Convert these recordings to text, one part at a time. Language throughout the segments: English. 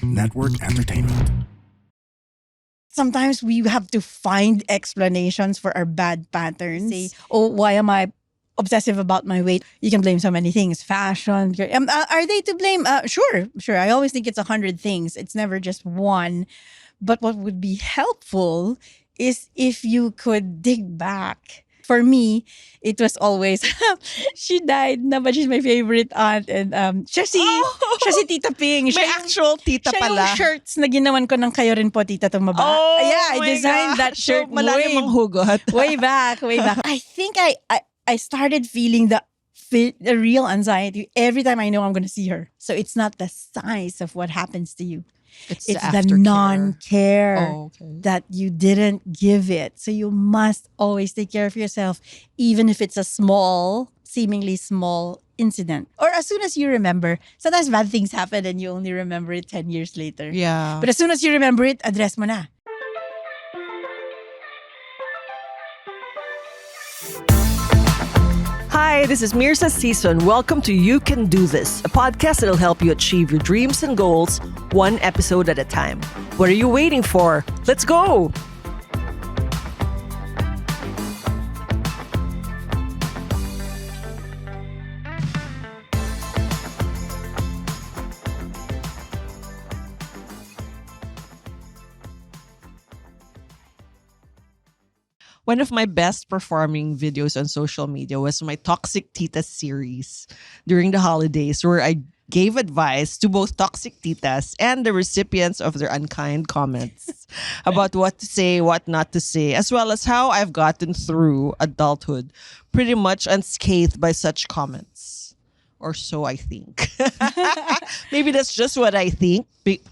Network Entertainment. Sometimes we have to find explanations for our bad patterns. Say, oh, why am I obsessive about my weight? You can blame so many things. Fashion. Are they to blame? Sure. I always think it's 100 things. It's never just one. But what would be helpful is if you could dig back. For me, it was always, she died na, but she's my favorite aunt. And siya si Tita Ping. May actual tita siya pala. yung shirts na ginawan ko ng kayo rin po, Tita Tumaba. I my designed that gosh. shirt So, malalim ang hugot. way back. I think I started feeling the real anxiety every time I know I'm going to see her. So it's not the size of what happens to you. It's the aftercare. non-care that you didn't give it. So you must always take care of yourself, even if it's a seemingly small incident. Or as soon as you remember, sometimes bad things happen and you only remember it 10 years later. Yeah. But as soon as you remember it, address mo na. Hi, this is Mirza Season. Welcome to You Can Do This, a podcast that'll help you achieve your dreams and goals one episode at a time. What are you waiting for? Let's go! One of my best performing videos on social media was my Toxic Tita series during the holidays, where I gave advice to both toxic titas and the recipients of their unkind comments about what to say, what not to say, as well as how I've gotten through adulthood pretty much unscathed by such comments. Or so I think. Maybe that's just what I think,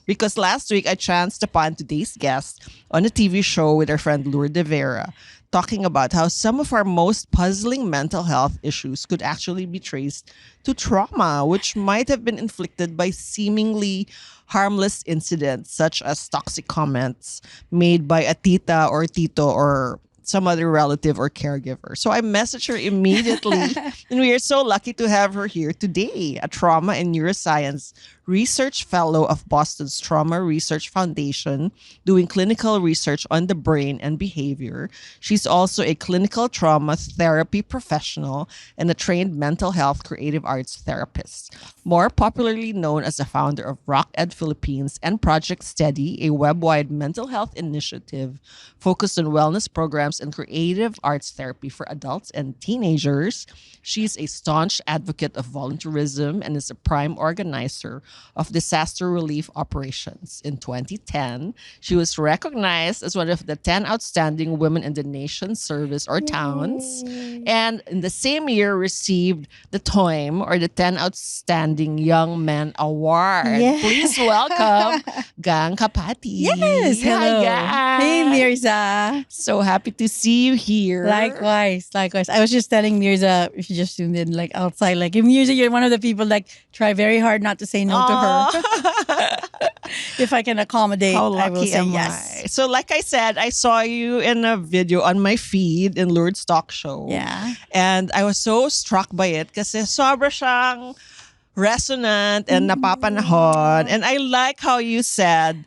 because last week I chanced upon today's guest on a TV show with our friend Lourdes Vera, talking about how some of our most puzzling mental health issues could actually be traced to trauma, which might have been inflicted by seemingly harmless incidents, such as toxic comments made by a tita or tito or some other relative or caregiver. So I messaged her immediately, and we are so lucky to have her here today, a trauma and neuroscience research fellow of Boston's Trauma Research Foundation, doing clinical research on the brain and behavior. She's also a clinical trauma therapy professional and a trained mental health creative arts therapist. More popularly known as the founder of Rock Ed Philippines and Project Steady, a web-wide mental health initiative focused on wellness programs and creative arts therapy for adults and teenagers. She's a staunch advocate of volunteerism and is a prime organizer of disaster relief operations. In 2010, she was recognized as one of the 10 outstanding women in the nation's service or towns. And in the same year, received the TOIM, or the 10 Outstanding Young Men Award. Yes. Please welcome Gang Capati. Yes, hello. Hi, Gang. Hey, Mirza. So happy to see you here. Likewise. I was just telling Mirza, if you just tuned in, like outside, like Mirza, you're one of the people like try very hard not to say no to her. If I can accommodate, How lucky I will say am yes. I? So like I said, I saw you in a video on my feed in Lourdes Talk Show. Yeah. And I was so struck by it kasi sobra siyang resonant and napapanahon. And I like how you said,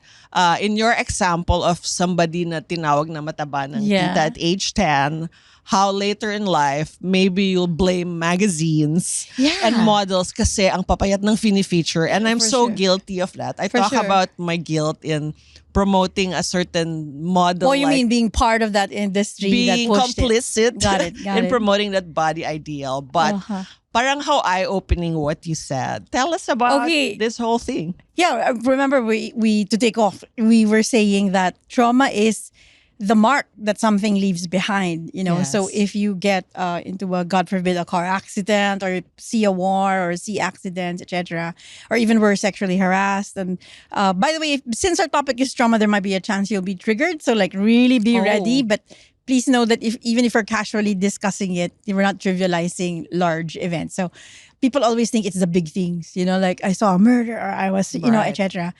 in your example of somebody na tinawag na mataba ng tita at age 10, how later in life, maybe you'll blame magazines and models kasi ang papayat ng fini-feature. And I'm so guilty of that. I talk about my guilt in promoting a certain model. Oh, you mean being part of that industry being that pushed complicit it. Got it. in promoting that body ideal. But parang how eye-opening what you said. Tell us about this whole thing. Yeah, remember we to take off, we were saying that trauma is the mark that something leaves behind, you know. Yes. So if you get into a, God forbid, a car accident, or see a war or see accidents, etc., or even were sexually harassed. And by the way, since our topic is trauma, there might be a chance you'll be triggered. So like really be ready. But please know that even if we're casually discussing it, we're not trivializing large events. So people always think it's the big things, you know, like I saw a murder or I was, you know, etc.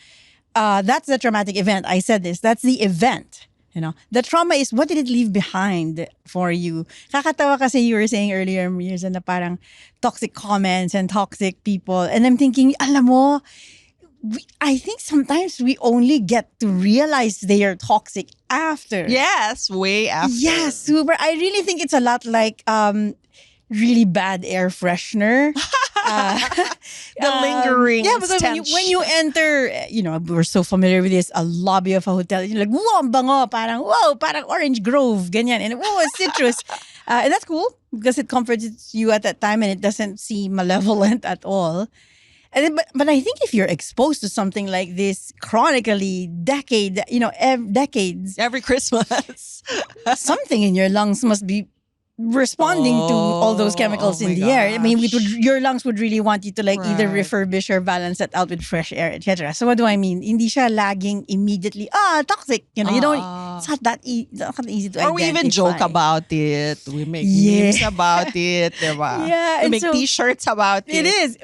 That's the traumatic event. I said this. That's the event. You know, the trauma is what did it leave behind for you? Kakatawa kasi you were saying earlier, Mirza, na parang toxic comments and toxic people. And I'm thinking, alam mo, I think sometimes we only get to realize they are toxic after. Yes, way after. Yeah, super. I really think it's a lot like really bad air freshener. The lingering Yeah, because stench. when you enter, we're so familiar with this, a lobby of a hotel, you're like, whoa, ang bango, parang Orange Grove, ganyan. And whoa, citrus. And that's cool because it comforts you at that time and it doesn't seem malevolent at all. And then, but I think if you're exposed to something like this chronically, decades, Every Christmas. something in your lungs must be responding to all those chemicals Oh in my the air. I mean, gosh. your lungs would really want you to either Right. refurbish or balance that out with fresh air, etc. So what do I mean? Hindi siya lagging immediately. Toxic. You don't. It's not that it's not easy to Or we even joke identify. about it. We make Yeah. memes about it. Diba? Yeah, We and make so- t-shirts about it. It is.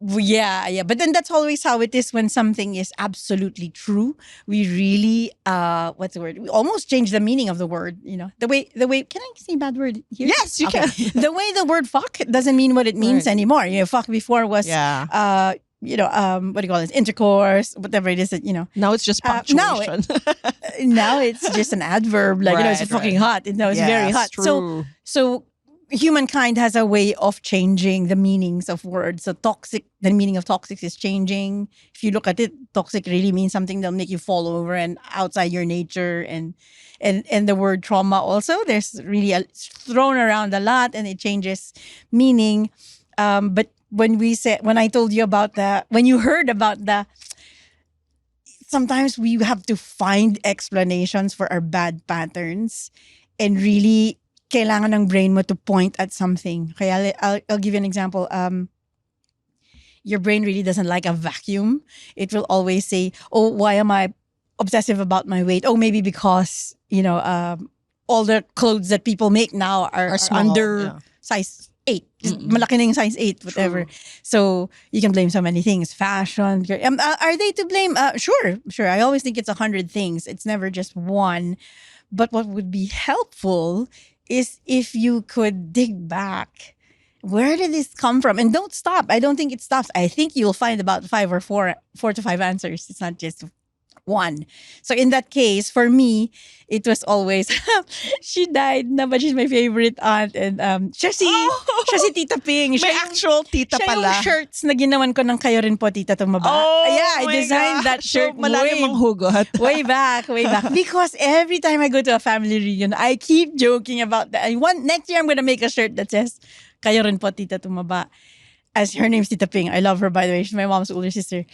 Yeah. But then that's always how it is when something is absolutely true. We really, what's the word? We almost change the meaning of the word. The way. Can I say bad word here? Yes, you Okay. can. The way the word fuck doesn't mean what it means Right. anymore. Fuck before was, Yeah. what do you call it? Intercourse, whatever it is that Now it's just now punctuation. now it's just an adverb. Like it's Right, fucking right. hot. It's very Yes, hot. true. So humankind has a way of changing the meanings of words. So the meaning of toxic is changing. If you look at it, toxic really means something that'll make you fall over and outside your nature. And the word trauma also, there's really it's thrown around a lot and it changes meaning. But when I told you about when you heard about sometimes we have to find explanations for our bad patterns and really kailangan ng brain mo to point at something. Kaya I'll give you an example. Your brain really doesn't like a vacuum. It will always say, oh, why am I obsessive about my weight? Oh, maybe because, all the clothes that people make now are small, under yeah. size 8. Malaki na yung size 8, whatever. True. So you can blame so many things. Fashion. Are they to blame? Sure. I always think it's 100 things. It's never just one. But what would be helpful is if you could dig back. Where did this come from? And don't stop. I don't think it stops. I think you'll find about 4 to 5 answers. It's not just one. So in that case, for me, it was always, she died na, but she's my favorite aunt. And siya si Tita Ping. May actual tita siya pala. yung shirts na ginawan ko ng Kayo Rin Po, Tita Tumaba. I my designed that gosh. shirt So, malalim ang hugot. way back. Because every time I go to a family reunion, I keep joking about that. Next year, I'm going to make a shirt that says, Kayo Rin Po, Tita Tumaba. As her name's Tita Ping. I love her, by the way. She's my mom's older sister.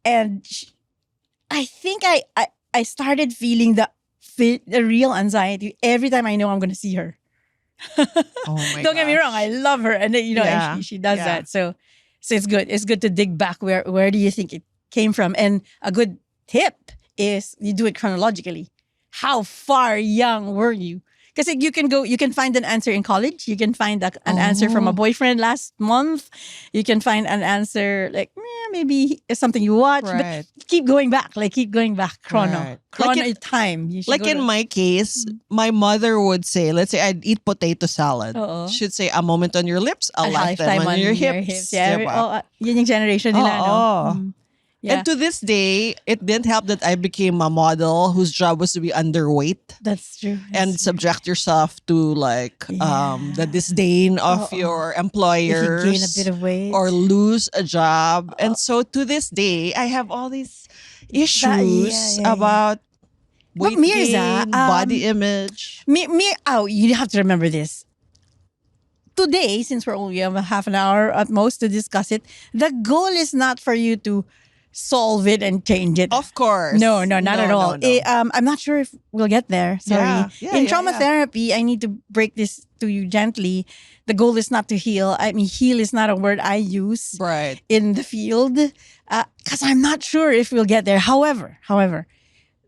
And I think I started feeling the real anxiety every time I know I'm going to see her. Oh my Don't get me gosh. wrong. I love her. And, Yeah. and she does Yeah. that. So it's good. It's good to dig back. Where do you think it came from? And a good tip is you do it chronologically. How far young were you? Because you can find an answer in college. You can find an answer from a boyfriend last month. You can find an answer maybe it's something you watch. Right. But keep going back. Chrono. Right. Chrono Like is time. You should Like go in to- my case, my mother would say, let's say I'd eat potato salad. Oo. She'd say, a moment on your lips, a lifetime on your hips. Yeah, Diba? yun yung generation nila, no? Oo. Mm. Yeah, And to this day, it didn't help that I became a model whose job was to be underweight that's true. and subject yourself to the disdain of your If employers you gain a bit of weight. or lose a job. And so to this day, I have all these issues yeah. about But weight Mirza, gain, body image. You have to remember this. Today, since we're only have a half an hour at most to discuss it, the goal is not for you to solve it and change it. Of course. No, not at all. No. I'm not sure if we'll get there. Sorry. In trauma yeah. therapy, I need to break this to you gently. The goal is not to heal. I mean, heal is not a word I use Right. in the field because I'm not sure if we'll get there. However,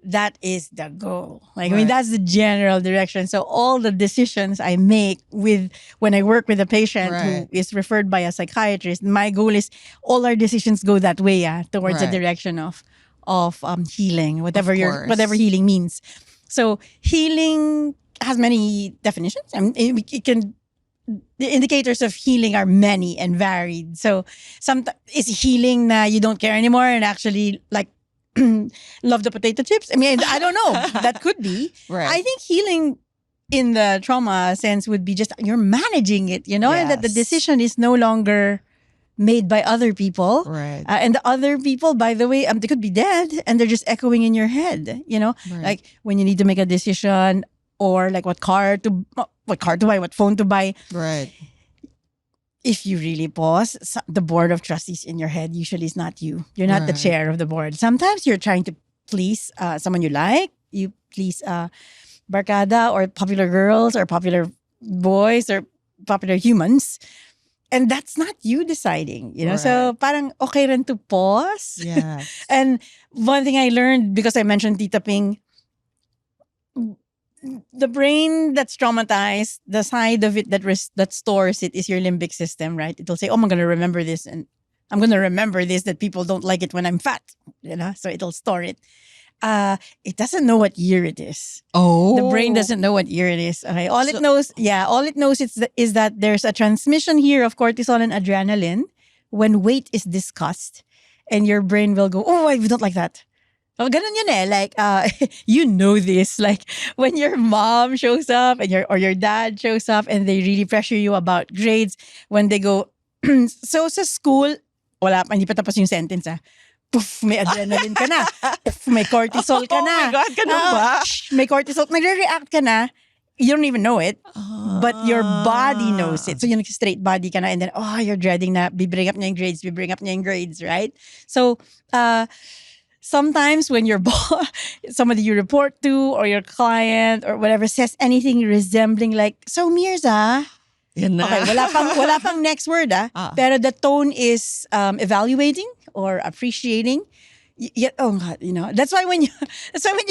that is the goal. I mean, Right. that's the general direction. So all the decisions I make when I work with a patient Right. who is referred by a psychiatrist, my goal is all our decisions go that way, towards the Right. direction of healing, whatever course. whatever healing means. So healing has many definitions. I mean, it can the indicators of healing are many and varied. So is healing na you don't care anymore and actually like love the potato chips? I mean, I don't know. That could be. Right. I think healing in the trauma sense would be just you're managing it, and that the Yes. decision is no longer made by other people. Right. And the other people, by the way, they could be dead and they're just echoing in your head, Right. like when you need to make a decision or like what car to buy, what phone to buy. Right. If you really pause, the board of trustees in your head usually is not you. You're not the Right. chair of the board. Sometimes you're trying to please someone you like. You please barkada or popular girls or popular boys or popular humans. And that's not you deciding, So parang okay rin to pause. Yes. And one thing I learned, because I mentioned Tita Ping, the brain that's traumatized, the side of it that stores it is your limbic system, right? It'll say, "Oh, I'm going to remember this, and I'm going to remember this that people don't like it when I'm fat," So it'll store it. It doesn't know what year it is. Oh. The brain doesn't know what year it is. Okay, all it knows is that there's a transmission here of cortisol and adrenaline when weight is discussed, and your brain will go, "Oh, I don't like that." Oh, ganun yun eh. Like, this. Like, when your mom shows up and your dad shows up and they really pressure you about grades, when they go, so sa school, wala pa, hindi pa tapos yung sentence Poof, may adrenaline ka na. Poof, may cortisol ka na. Oh my God, ganun ba? May cortisol. Nagre-react ka na. You don't even know it, but your body knows it. So yung straight body ka na, and then, you're dreading na, bibring up niya yung grades, right? So, sometimes when your boss, somebody you report to or your client or whatever says anything resembling like, "So Mirza," Yan na. okay, wala pang next word pero the tone is evaluating or appreciating. Oh God, that's why when you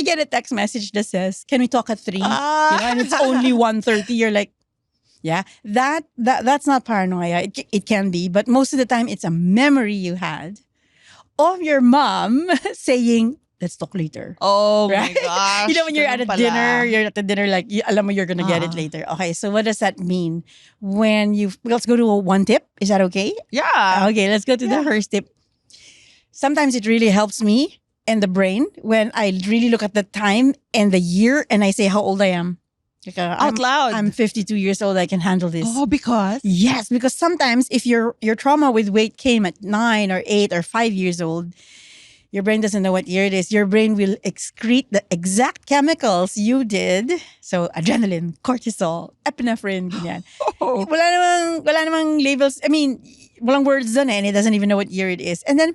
get a text message that says, "Can we talk at 3?" And it's only 1:30, you're like, yeah, that's not paranoia. It can be, but most of the time it's a memory you had of your mom saying, "Let's talk later." Oh Right? my gosh. When you're at ganun a pala. you're at the dinner like, alam mo you're gonna get it later. Okay, so what does that mean? Let's go to one tip. Is that okay? Yeah. Okay, let's go to the first tip. Sometimes it really helps me and the brain when I really look at the time and the year and I say how old I am. Like, Out loud. I'm 52 years old. I can handle this. Oh, because? Yes, because sometimes if your trauma with weight came at 9 or 8 or 5 years old, your brain doesn't know what year it is. Your brain will excrete the exact chemicals you did. So adrenaline, cortisol, epinephrine, ganyan. Oh. Wala namang labels. I mean, walang words dun and it doesn't even know what year it is. And then,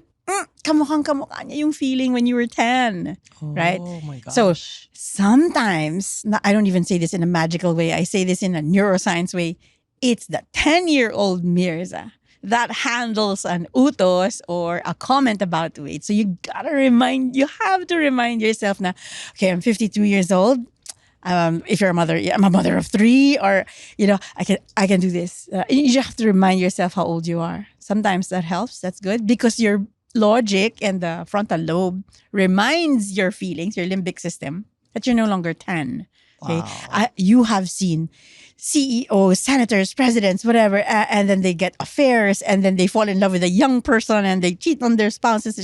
kamukha niya yung feeling when you were 10. Right? Oh my gosh. So sometimes, I don't even say this in a magical way. I say this in a neuroscience way. It's the 10-year-old Mirza that handles an utos or a comment about weight. So you have to remind yourself na, okay, I'm 52 years old. If you're a mother, I'm a mother of 3, or I can do this. You just have to remind yourself how old you are. Sometimes that helps. That's good because your logic and the frontal lobe reminds your feelings, your limbic system, that you're no longer 10. Okay, Wow. you have seen CEOs, senators, presidents, whatever, and then they get affairs, and then they fall in love with a young person, and they cheat on their spouses.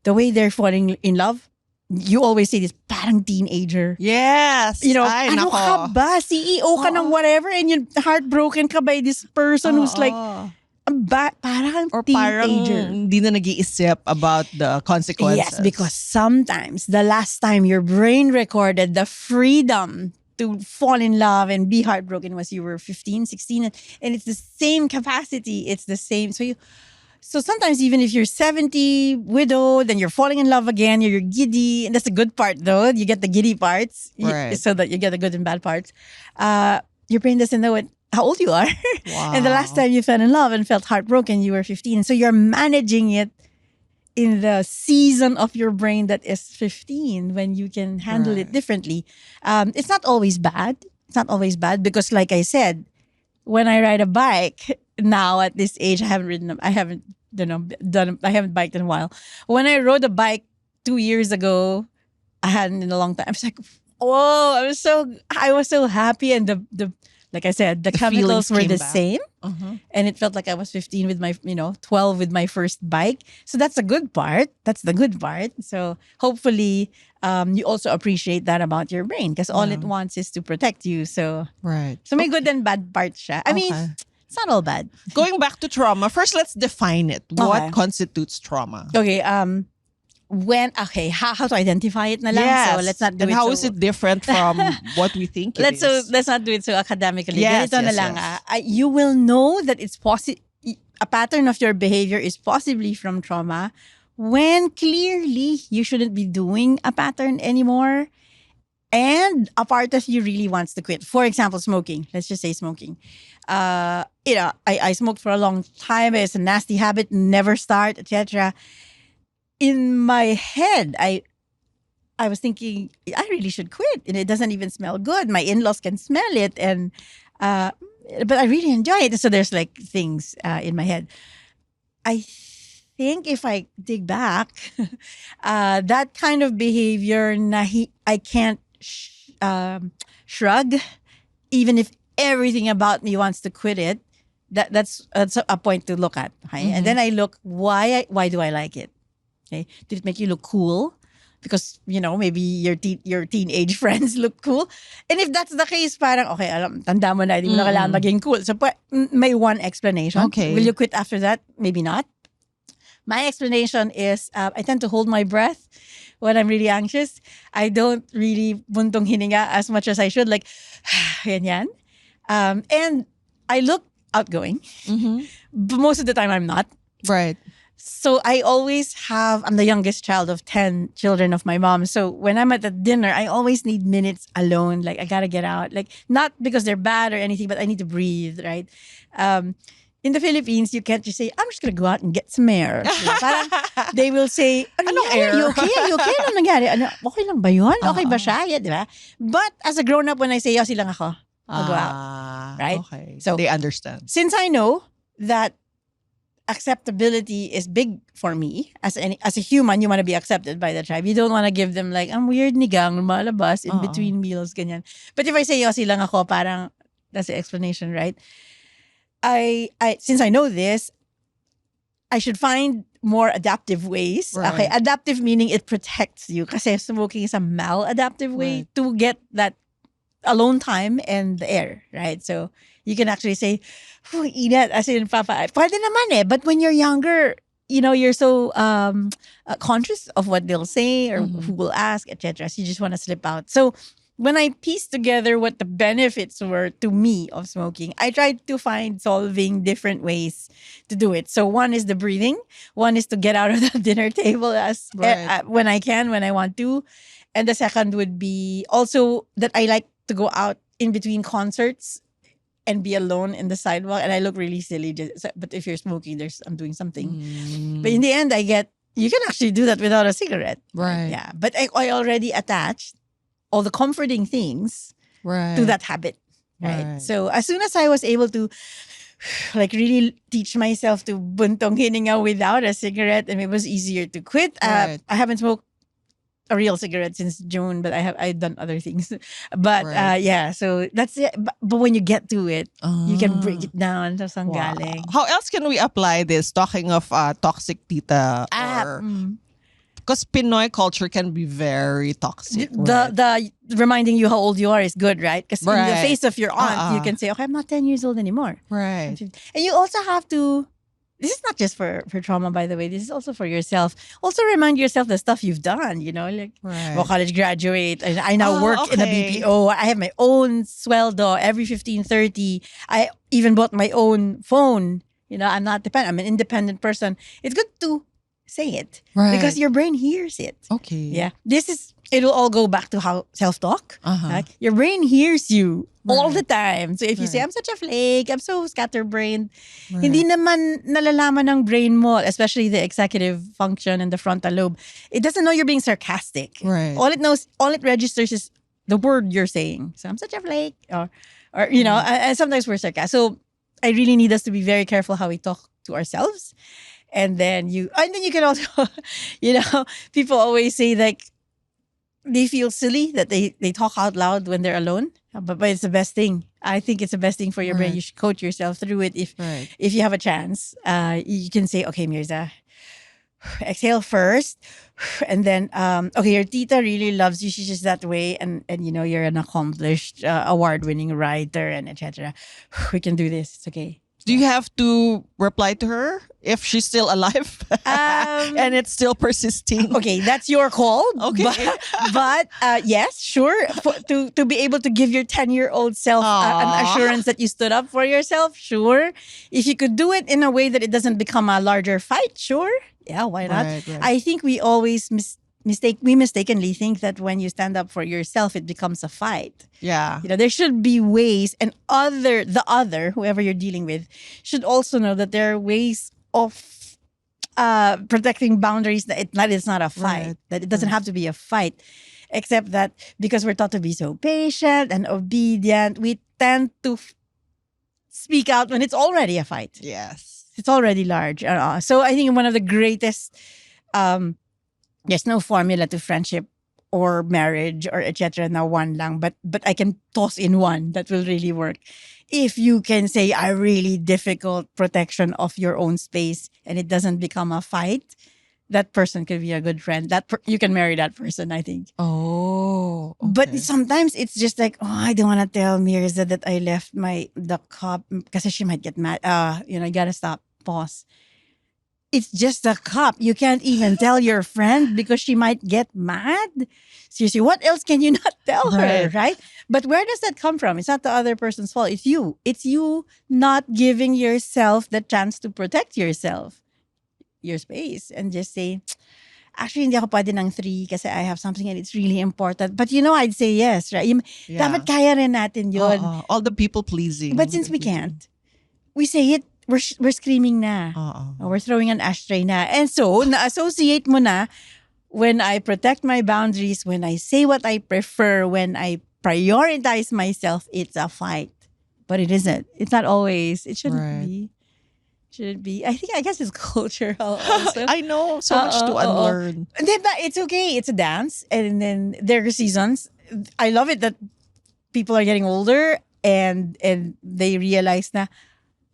The way they're falling in love, you always say this, parang teenager. Yes. Ay, Ano nako. ka ba? CEO ka ng whatever, and you're heartbroken ka by this person who's like, parang or parang teenager. hindi na nag-iisip about the consequences. Yes, because sometimes the last time your brain recorded the freedom to fall in love and be heartbroken was you were 15, 16, and it's the same capacity. It's the same. So sometimes even if you're 70, widowed, then you're falling in love again, you're giddy, and that's the good part though. You get the giddy parts, Right. so that you get the good and bad parts. Your brain doesn't know how old you are. Wow. And the last time you fell in love and felt heartbroken, you were 15. So you're managing it in the season of your brain that is 15 when you can handle it Right. differently. It's not always bad. It's not always bad because, like I said, when I ride a bike now at this age, I haven't biked in a while. When I rode a bike 2 years ago, I hadn't in a long time. I was like, whoa! I was so happy, and the like I said, the feelings chemicals were came the back. same. And it felt like I was 15 with my, 12 with my first bike. So that's the good part. That's the good part. So hopefully you also appreciate that about your brain because all it wants is to protect you. So Right. may good and bad parts siya. I mean, Okay. it's not all bad. Going back to trauma, first let's define it. Okay. What constitutes trauma? Okay, how to identify it na lang. Yes. So let's not do and it how so, is it different from what we think it is? let's not do it so academically. Yes, Ganito na yes, lang, yes. you will know that it's a pattern of your behavior is possibly from trauma when clearly you shouldn't be doing a pattern anymore and a part of you really wants to quit. For example, smoking. Let's just say smoking. I smoked for a long time. It's a nasty habit, never start, etc. In my head, I was thinking I really should quit, and it doesn't even smell good. My in-laws can smell it, and but I really enjoy it. So there's like things in my head. I think if I dig back, that kind of behavior, I can't shrug, even if everything about me wants to quit it. That's a point to look at. Okay? And then I look why do I like it? Okay, did it make you look cool? Because maybe your teenage friends look cool, and if that's the case, parang okay, tanda mo na, di mo na kailangan maging cool. So may one explanation. Okay. Will you quit after that? Maybe not. My explanation is I tend to hold my breath when I'm really anxious. I don't really buntong hininga as much as I should, like ganyan. And I look outgoing, but most of the time I'm not. Right. So I'm the youngest child of 10 children of my mom. So when I'm at the dinner, I always need minutes alone. Like I gotta get out. Like not because they're bad or anything, but I need to breathe, right? In the Philippines, you can't just say, I'm just gonna go out and get some air. Diba? Parang they will say, Anong air? air? Are you okay? Are you okay? Ano nangyari? Okay lang ba yun? Okay ba siya? Yeah, diba? But as a grown-up, when I say, yosi lang ako, I'll go out. Right? Okay. So- they understand. Since I know that acceptability is big for me as a human, you want to be accepted by the tribe. You don't want to give them like, I'm weird nigang, lumalabas in between meals, ganyan. But if I say yosi lang ako, parang that's the explanation, right? I since I know this, I should find more adaptive ways. Right. Okay, adaptive meaning it protects you. Kasi smoking is a maladaptive way Right. to get that alone time and the air, right? So you can actually say, inat, as in, pwede naman eh. But when you're younger, you're so conscious of what they'll say or who will ask, etc. So you just want to slip out. So when I pieced together what the benefits were to me of smoking, I tried to find solving different ways to do it. So one is the breathing. One is to get out of the dinner table when I can, when I want to. And the second would be also that I like to go out in between concerts and be alone in the sidewalk. And I look really silly. But if you're smoking, I'm doing something. But in the end, you can actually do that without a cigarette. Right. Yeah. But I already attached all the comforting things to that habit. Right? So as soon as I was able to like really teach myself to buntong hininga without a cigarette, and it was easier to quit. Right. I haven't smoked a real cigarette since June, but I've done other things. But Right. yeah, so that's it. But when you get to it, you can break it down. Sa saan Wow. galing. How else can we apply this? Talking of toxic tita, because Pinoy culture can be very toxic. right? The reminding you how old you are is good, right? Because in the Right. face of your aunt, you can say, okay, I'm not 10 years old anymore. Right. And you also have to, this is not just for trauma, by the way, this is also for yourself. Also remind yourself the stuff you've done, like Right. well, college graduate. I now work in a okay. BPO. I have my own sweldo every 15:30. I even bought my own phone. I'm not dependent. I'm an independent person. It's good to say it Right. because your brain hears it. Okay. Yeah. It'll all go back to how self-talk. Uh-huh. Like, your brain hears you all Right. the time. So if you say, Right. I'm such a flake, I'm so scatterbrained, hindi naman nalalaman ng brain mo, especially the executive function and the frontal lobe. It doesn't know you're being sarcastic. Right. All it registers is the word you're saying. So I'm such a flake, or and sometimes we're sarcastic. So I really need us to be very careful how we talk to ourselves. And then you can also, people always say like they feel silly that they talk out loud when they're alone. But it's the best thing. I think it's the best thing for your brain. Right. You should coach yourself through it Right. if you have a chance. You can say, okay, Mirza, exhale first, and then okay, your tita really loves you. She's just that way, and you know you're an accomplished, award-winning writer, and etc. We can do this. It's okay. Do you have to reply to her if she's still alive and it's still persisting? Okay, that's your call. Okay. But yes, sure. To be able to give your 10-year-old self an Aw. assurance that you stood up for yourself, sure. If you could do it in a way that it doesn't become a larger fight, sure. Yeah, why not? Right, right. I think we always mistakenly think that when you stand up for yourself, it becomes a fight. Yeah. You know, there should be ways, and the other, whoever you're dealing with, should also know that there are ways of protecting boundaries that it's not a fight, Right. that it doesn't have to be a fight, except that because we're taught to be so patient and obedient, we tend to speak out when it's already a fight. Yes. It's already large. So I think one of the greatest, there's no formula to friendship or marriage or etc. na one lang, but I can toss in one that will really work. If you can say a really difficult protection of your own space and it doesn't become a fight, that person could be a good friend. You can marry that person, I think. Oh. But okay. sometimes it's just like, oh, I don't want to tell Mirza that I left the cup because she might get mad. I gotta stop. Pause. It's just a cup. You can't even tell your friend because she might get mad. Seriously, what else can you not tell her, right? But where does that come from? It's not the other person's fault. It's you. It's you not giving yourself the chance to protect yourself, your space, and just say, actually, hindi ako pwede ng 3 kasi I have something and it's really important. But I'd say yes, right? Yeah. Dapat kaya rin natin yun. All the people pleasing. But since we can't, we say it, we're screaming na. We're throwing an ashtray na. And so, na-associate mo na, when I protect my boundaries, when I say what I prefer, when I prioritize myself, it's a fight. But it isn't. It's not always. It shouldn't Right. be. Should it be? I guess it's cultural also. I know so much to unlearn. Diba? It's okay. It's a dance. And then there are seasons. I love it that people are getting older and they realize na,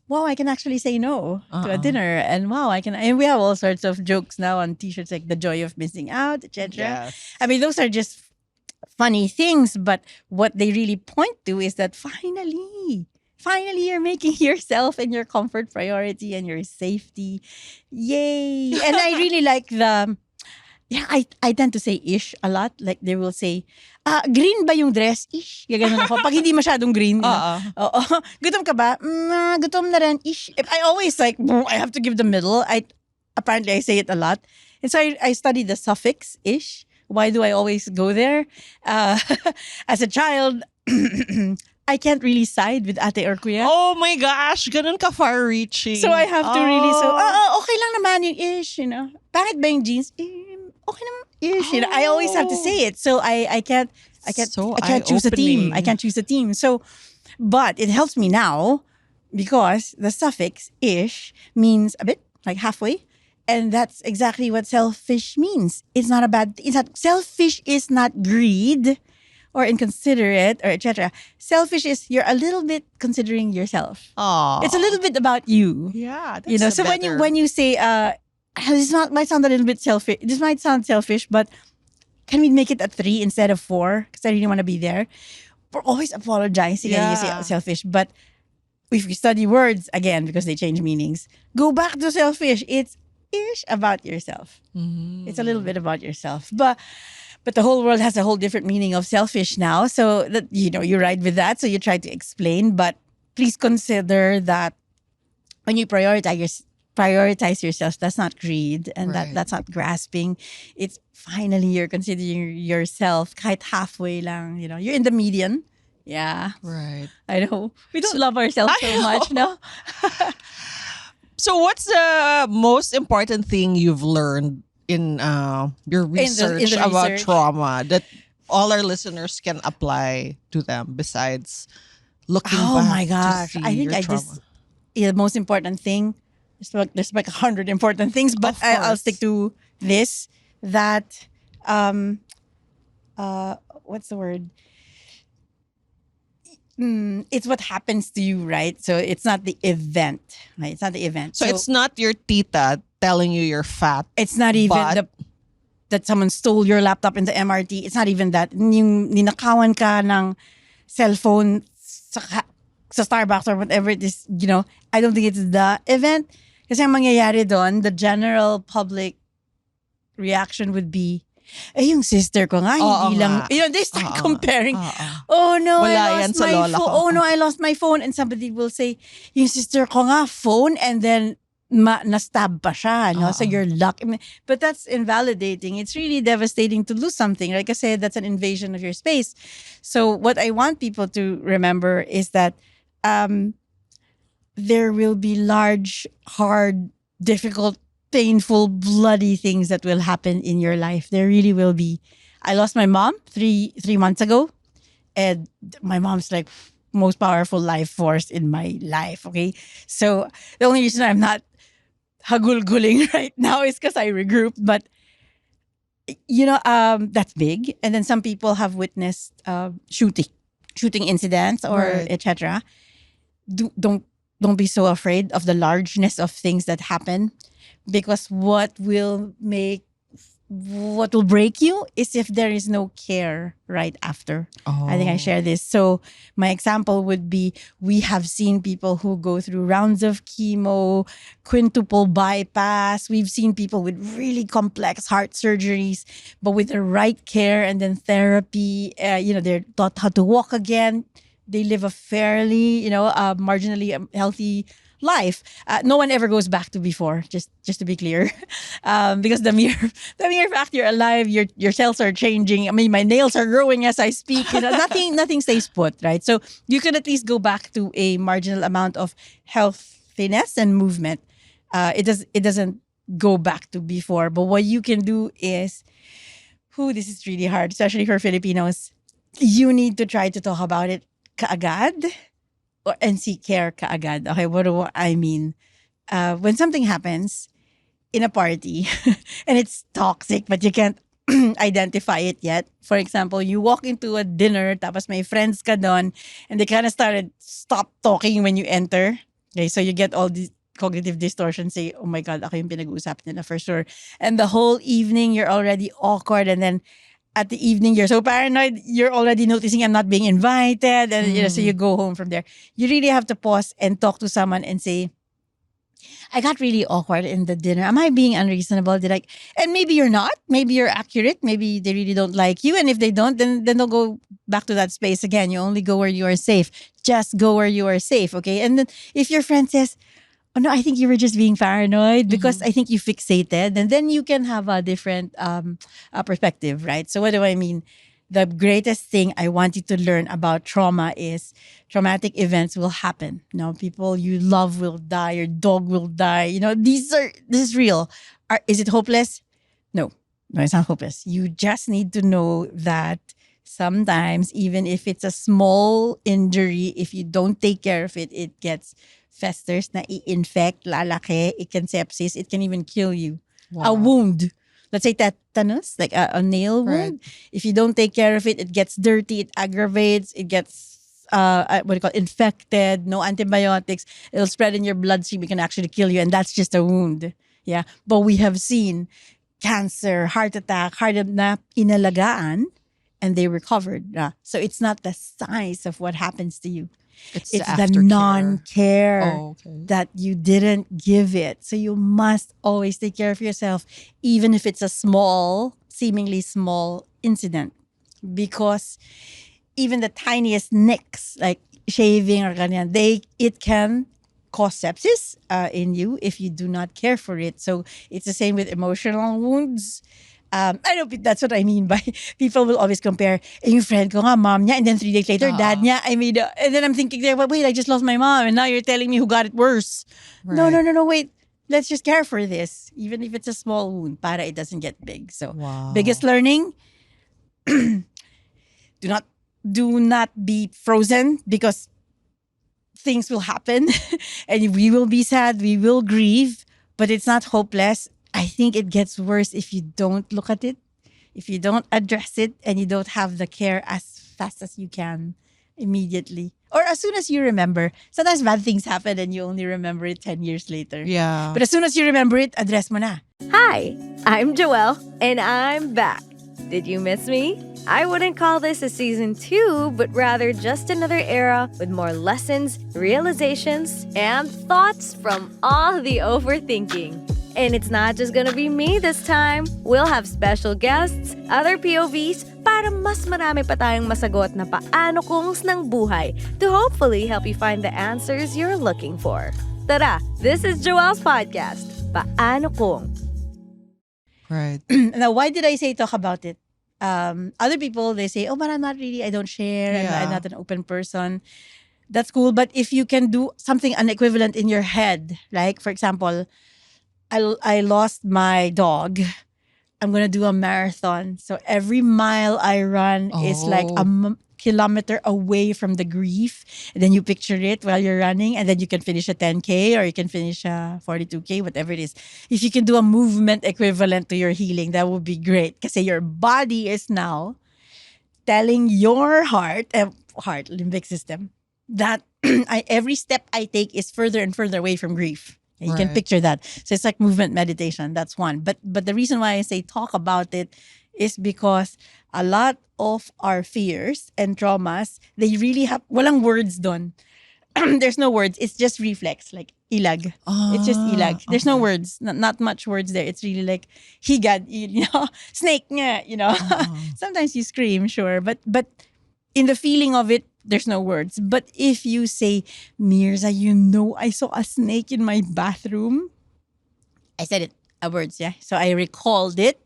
wow, I can actually say no to a dinner. And wow, and we have all sorts of jokes now on t-shirts like the joy of missing out, etc. Yes. I mean, those are just funny things, but what they really point to is that finally you're making yourself and your comfort priority and your safety. Yay. And I really like I tend to say ish a lot. Like they will say, green ba yung dress? Ish. Gaganon ako. Pag hindi masyadong green. Oo. Gutom ka ba? Gutom na rin. Ish. I always I have to give the middle. Apparently I say it a lot. And so I study the suffix ish. Why do I always go there? As a child, I can't really side with ate or kuya. Oh my gosh, ganun ka far-reaching. So I have to really okay lang naman yung ish, Pangit ba yung jeans? Okay naman ish, I always have to say it. So I can't So I can't choose a team. eye-opening. I can't choose a team. So but it helps me now because the suffix ish means a bit, like halfway. And that's exactly what selfish means. It's not selfish is not greed or inconsiderate or etc. Selfish is you're a little bit considering yourself. Aw. It's a little bit about you. Yeah, that's So when you say might sound a little bit selfish. This might sound selfish, but can we make it a 3 instead of 4? Because I really want to be there. We're always apologizing and you say selfish, but if we study words again because they change meanings, go back to selfish. It's ish about yourself. It's a little bit about yourself, but the whole world has a whole different meaning of selfish now. So that you ride with that. So you try to explain, but please consider that when you prioritize yourself, that's not greed and Right. that's not grasping. It's finally you're considering yourself kahit halfway lang. You're in the median. Yeah, Right. I know. We don't love ourselves so much, no? So what's the most important thing you've learned in your In the research about research. trauma that all our listeners can apply to them besides looking Oh back my to gosh. see I think your I trauma? just the most important thing, there's like 100 important things, but Of I'll course. stick to this, that what's the word? it's what happens to you, right? So it's not the event, right? It's not the event. So it's not your tita telling you you're fat. It's not even but that someone stole your laptop in the MRT. It's not even that. Yung ninakawan ka ng cellphone sa Starbucks or whatever it is, I don't think it's the event. Kasi ang mangyayari doon, the general public reaction would be, yung sister ko nga, hindi lang, they start comparing. Oh no, Wala I yan lost sa my lola phone. ko. Oh no, I lost my phone. And somebody will say, yung sister ko nga, phone, and then na-stab pa siya. No? So you're lucky. But that's invalidating. It's really devastating to lose something, right? Kasi that's an invasion of your space. So what I want people to remember is that there will be large, hard, difficult, painful, bloody things that will happen in your life. There really will be. I lost my mom three months ago, and my mom's like most powerful life force in my life. Okay, so the only reason I'm not hagulguling right now is because I regrouped. But that's big. And then some people have witnessed shooting incidents or Right. etc. Don't be so afraid of the largeness of things that happen, because what will break you is if there is no care right after. I think I share this. So my example would be, we have seen people who go through rounds of chemo, quintuple bypass. We've seen people with really complex heart surgeries, but with the right care and then therapy, they're taught how to walk again. They live a fairly, marginally healthy life. No one ever goes back to before. Just to be clear, because the mere fact you're alive, your cells are changing. I mean, my nails are growing as I speak. Nothing stays put, right? So you can at least go back to a marginal amount of healthiness and movement. It doesn't go back to before. But what you can do is, this is really hard, especially for Filipinos. You need to try to talk about it kaagad and seek care kaagad. Okay, what do I mean? When something happens in a party and it's toxic but you can't identify it yet. For example, you walk into a dinner tapos may friends ka doon and they kind of stop talking when you enter. Okay, so you get all these cognitive distortion, say, oh my God, ako yung pinag-uusap nila for sure. And the whole evening, you're already awkward, and then at the evening, you're so paranoid, you're already noticing I'm not being invited. And so you go home from there. You really have to pause and talk to someone and say, I got really awkward in the dinner. Am I being unreasonable? And maybe you're not. Maybe you're accurate. Maybe they really don't like you. And if they don't, then don't go back to that space again. You only go where you are safe. Just go where you are safe, okay? And then if your friend says, oh no, I think you were just being paranoid because I think you fixated, and then you can have a different perspective, right? So what do I mean? The greatest thing I want you to learn about trauma is traumatic events will happen. People you love will die, your dog will die. This is real. Is it hopeless? No, it's not hopeless. You just need to know that sometimes, even if it's a small injury, if you don't take care of it, it gets festers, na i-infect, lalaki, it can sepsis, it can even kill you. Wow. A wound, let's say tetanus, like a nail wound. Right. If you don't take care of it, it gets dirty, it aggravates, it gets infected, no antibiotics, it'll spread in your bloodstream, it can actually kill you, and that's just a wound. Yeah. But we have seen cancer, heart attack, na inalagaan, and they recovered. So it's not the size of what happens to you. It's the aftercare. non-care that you didn't give it. So you must always take care of yourself, even if it's a seemingly small incident. Because even the tiniest nicks, like shaving or ganyan, it can cause sepsis in you if you do not care for it. So it's the same with emotional wounds. I know that's what I mean by people will always compare. Yung friend ko nga, mom niya, and then 3 days later, dad niya. And then I'm thinking, wait, I just lost my mom, and now you're telling me who got it worse. Right. No, wait. Let's just care for this, even if it's a small wound, para it doesn't get big. So, biggest learning: do not be frozen, because things will happen, and we will be sad, we will grieve, but it's not hopeless. I think it gets worse if you don't look at it, if you don't address it, and you don't have the care as fast as you can immediately. Or as soon as you remember. Sometimes bad things happen and you only remember it 10 years later. Yeah. But as soon as you remember it, address mo na. Hi, I'm Joelle, and I'm back. Did you miss me? I wouldn't call this a season 2, but rather just another era with more lessons, realizations, and thoughts from all the overthinking. And it's not just gonna be me this time. We'll have special guests, other POVs, para mas marami pa tayong masagot na paano kungs ng buhay to hopefully help you find the answers you're looking for. Tara, this is Joelle's podcast, Paano Kung. Right. Now, why did I say talk about it? Other people, they say, oh, but I'm not really, I don't share, I'm not an open person. That's cool. But if you can do something unequivalent in your head, like, for example, I lost my dog. I'm going to do a marathon. So every mile I run is like a kilometer away from the grief. And then you picture it while you're running. And then you can finish a 10K or you can finish a 42K, whatever it is. If you can do a movement equivalent to your healing, that would be great. Because your body is now telling your heart, limbic system, that every step I take is further and further away from grief. You can picture that. So it's like movement meditation. That's one. But the reason why I say talk about it is because a lot of our fears and traumas, they really have, walang words done. There's no words. It's just reflex, like ilag. It's just ilag. There's no words. Not much words there. It's really like higad, snake nga, Sometimes you scream, sure. But in the feeling of it, there's no words. But if you say, Mirza, I saw a snake in my bathroom. I said it, words, yeah. So I recalled it.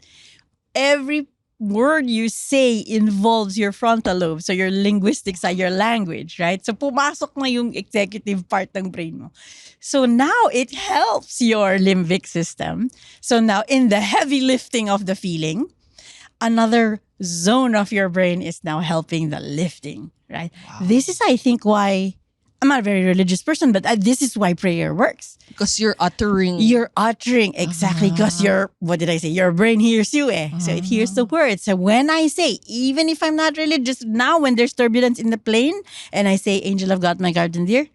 Every word you say involves your frontal lobe. So your linguistics side, your language, right? So pumasok na yung executive part ng brain mo. So now it helps your limbic system. So now in the heavy lifting of the feeling, another zone of your brain is now helping the lifting, right? Wow. This is, I think, why I'm not a very religious person, but this is why prayer works. Because you're uttering. You're uttering, exactly, because your brain hears you, So it hears the words. So when I say, even if I'm not religious, now when there's turbulence in the plane, and I say, Angel of God, my guardian dear,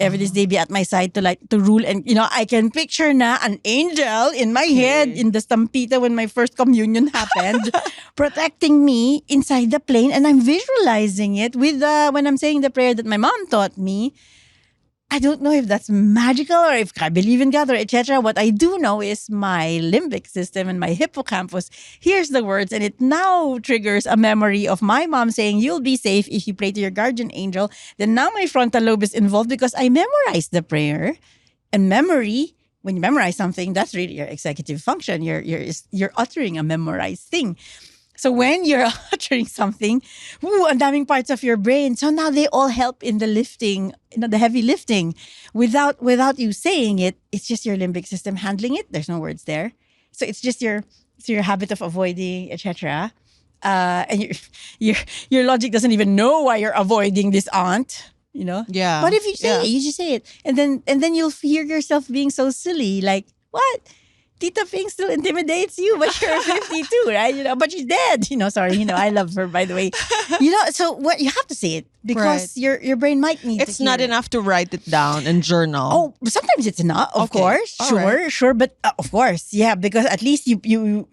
ever this day be at my side to rule. And, I can picture na an angel in my head in the Stampita when my first communion happened, protecting me inside the plane. And I'm visualizing it with when I'm saying the prayer that my mom taught me. I don't know if that's magical or if I believe in God or etc. What I do know is my limbic system and my hippocampus hears the words, and it now triggers a memory of my mom saying, you'll be safe if you pray to your guardian angel. Then now my frontal lobe is involved because I memorized the prayer. And memory, when you memorize something, that's really your executive function. You're uttering a memorized thing. So when you're uttering something, ang daming parts of your brain. So now they all help in the lifting, the heavy lifting. Without you saying it, it's just your limbic system handling it. There's no words there. So it's just your habit of avoiding, etc. And your logic doesn't even know why you're avoiding this aunt. Yeah. But if you say it, you just say it. And then you'll hear yourself being so silly. Like, what? Tita Ping still intimidates you, but you're 52, right? But she's dead. Sorry, I love her, by the way. So what you have to say it because your brain might need It's to not hear enough to write it down and journal. Oh, sometimes it's not, of course. All Sure. But of course, yeah, because at least you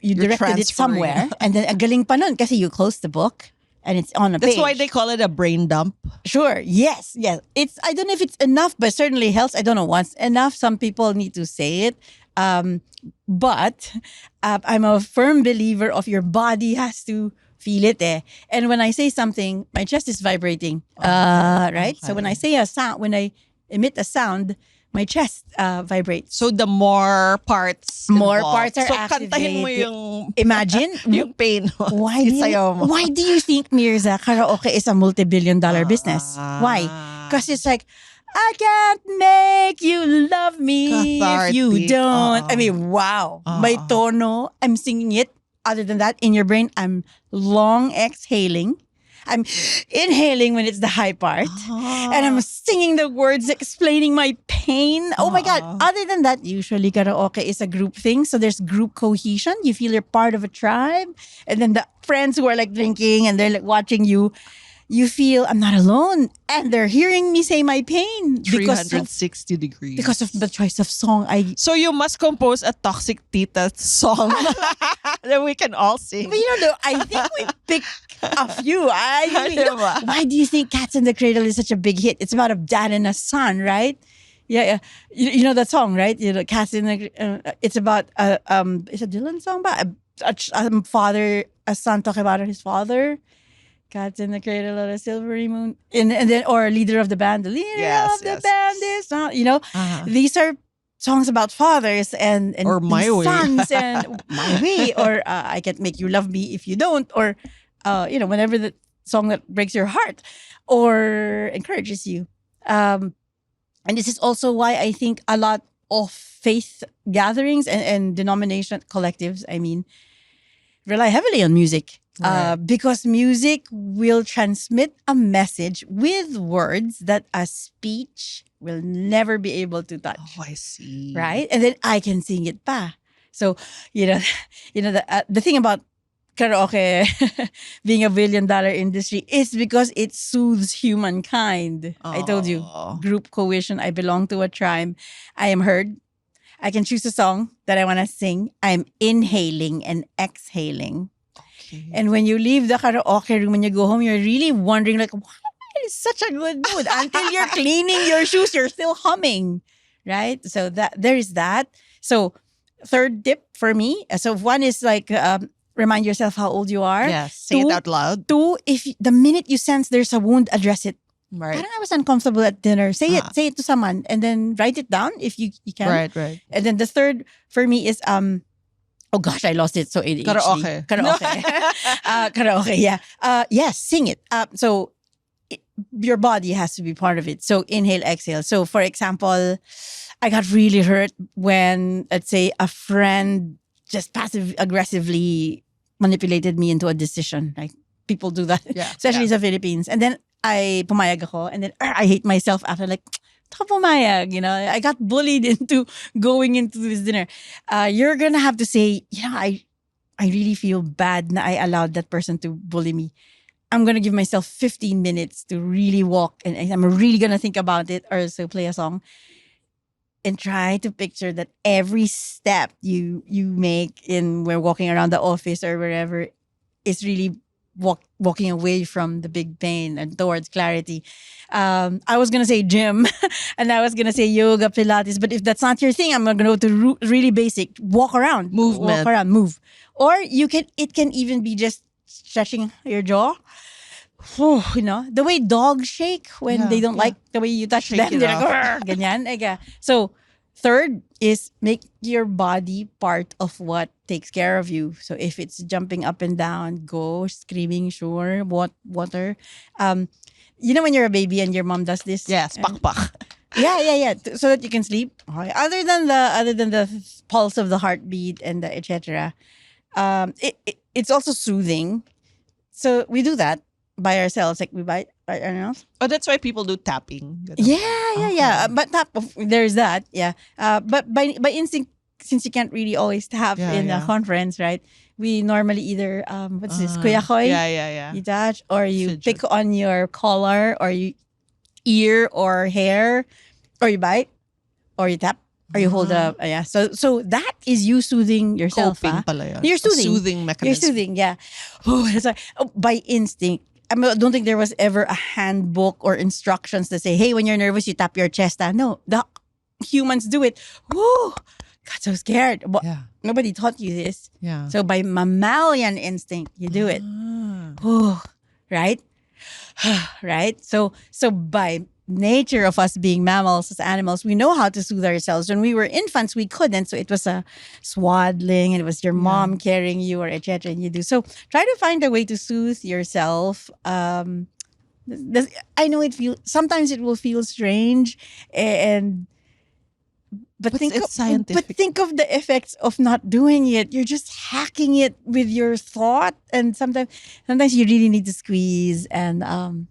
directed it somewhere. And then, ang galing pa nun kasi you close the book. And it's on a page. That's why they call it a brain dump. Sure. Yes. It's. I don't know if it's enough, but certainly helps. I don't know once enough. Some people need to say it. But I'm a firm believer of your body has to feel it. And when I say something, my chest is vibrating. Right? Okay. So when I say a sound, when I emit a sound, my chest vibrates. So the more parts Are so activated. kantahin mo yung Imagine. yung pain mo. Why do you think, Mirza, karaoke is a multi-billion-dollar business? Why? Because it's like, I can't make you love me if you don't. I mean, wow. By tono, I'm singing it. Other than that, in your brain, I'm long exhaling. I'm inhaling when it's the high part. And I'm singing the words, explaining my pain. Oh my God. Other than that, usually karaoke is a group thing. So there's group cohesion. You feel you're part of a tribe. And then the friends who are like drinking and they're like watching you. you feel I'm not alone, and they're hearing me say my pain because of 360 degrees. the choice of song. So you must compose a toxic tita song that we can all sing. But I think we picked a few. Diba? Why do you think Cats in the Cradle is such a big hit? It's about a dad and a son, right? Yeah. You know that song, right? Cats in the. It's about it's a Dylan song, but a father, a son talking about his father. Cats in the Cradle of a Silvery Moon, and then or leader of the band. The leader of the band is not. These are songs about fathers and or my way. sons and my way, or I can't make you love me if you don't, or whenever the song that breaks your heart or encourages you. And this is also why I think a lot of faith gatherings and denomination collectives, rely heavily on music. Right. Because music will transmit a message with words that a speech will never be able to touch. Oh, I see. Right? And then I can sing it pa. So, the thing about karaoke being a $1 billion industry is because it soothes humankind. I told you, group cohesion. I belong to a tribe. I am heard. I can choose a song that I want to sing. I'm inhaling and exhaling. Okay. And when you leave the karaoke room, when you go home, you're really wondering, like, why is such a good mood? Until you're cleaning your shoes, you're still humming, right? So there is that. So third tip for me. So one is like, remind yourself how old you are. Yes, say it out loud. Two, if the minute you sense there's a wound, address it. Right. Parang I was uncomfortable at dinner. Say it to someone, and then write it down if you can. Right. And then the third for me is oh gosh, I lost it. So ADHD. Karaoke. Karaoke, yeah. Yes, sing it. So your body has to be part of it. So inhale, exhale. So for example, I got really hurt when, let's say, a friend just passive aggressively manipulated me into a decision. Like people do that, especially in the Philippines. And then I pumayag ako, and then I hate myself after, like, pumayag, I got bullied into going into this dinner. You're gonna have to say, I really feel bad na I allowed that person to bully me. I'm gonna give myself 15 minutes to really walk, and I'm really gonna think about it, or so play a song. And try to picture that every step you make when walking around the office or wherever is really walking away from the big pain and towards clarity. I was gonna say gym, and I was gonna say yoga, Pilates, but if that's not your thing, I'm gonna go to really basic. Walk around, move. Or it can even be just stretching your jaw. The way dogs shake when they don't like the way you touch Shake them. it They're off. like, ganyan. So third is make your body part of what takes care of you. So if it's jumping up and down, go screaming, sure, water. When you're a baby and your mom does this. Yes, pak. Yeah. So that you can sleep. Okay. Other than the pulse of the heartbeat and the etc. It's also soothing. So we do that by ourselves, like we bite ourselves. Oh, that's why people do tapping. Yeah. But there's that. Yeah. But by instinct, since you can't really always tap in a conference, right? We normally either what's this? Kuyakoy. Yeah. You touch, or you Fidget. pick on your collar, or you ear or hair, or you bite, or you tap, or you hold up. So that is you soothing yourself. Coping pala yun. You're soothing. A soothing mechanism. You're soothing, yeah. Oh, that's like, by instinct. I don't think there was ever a handbook or instructions that say, hey, when you're nervous, you tap your chest. No, the humans do it. Woo! Got so scared. Nobody taught you this. Yeah. So by mammalian instinct, you do it. Woo! Right? Right? So by nature of us being mammals as animals, we know how to soothe ourselves. When we were infants, we couldn't. So it was a swaddling, and it was your mom carrying you, or etc. And you do. So try to find a way to soothe yourself. I know sometimes it will feel strange, but it's scientific. But think of the effects of not doing it. You're just hacking it with your thought, and sometimes you really need to squeeze and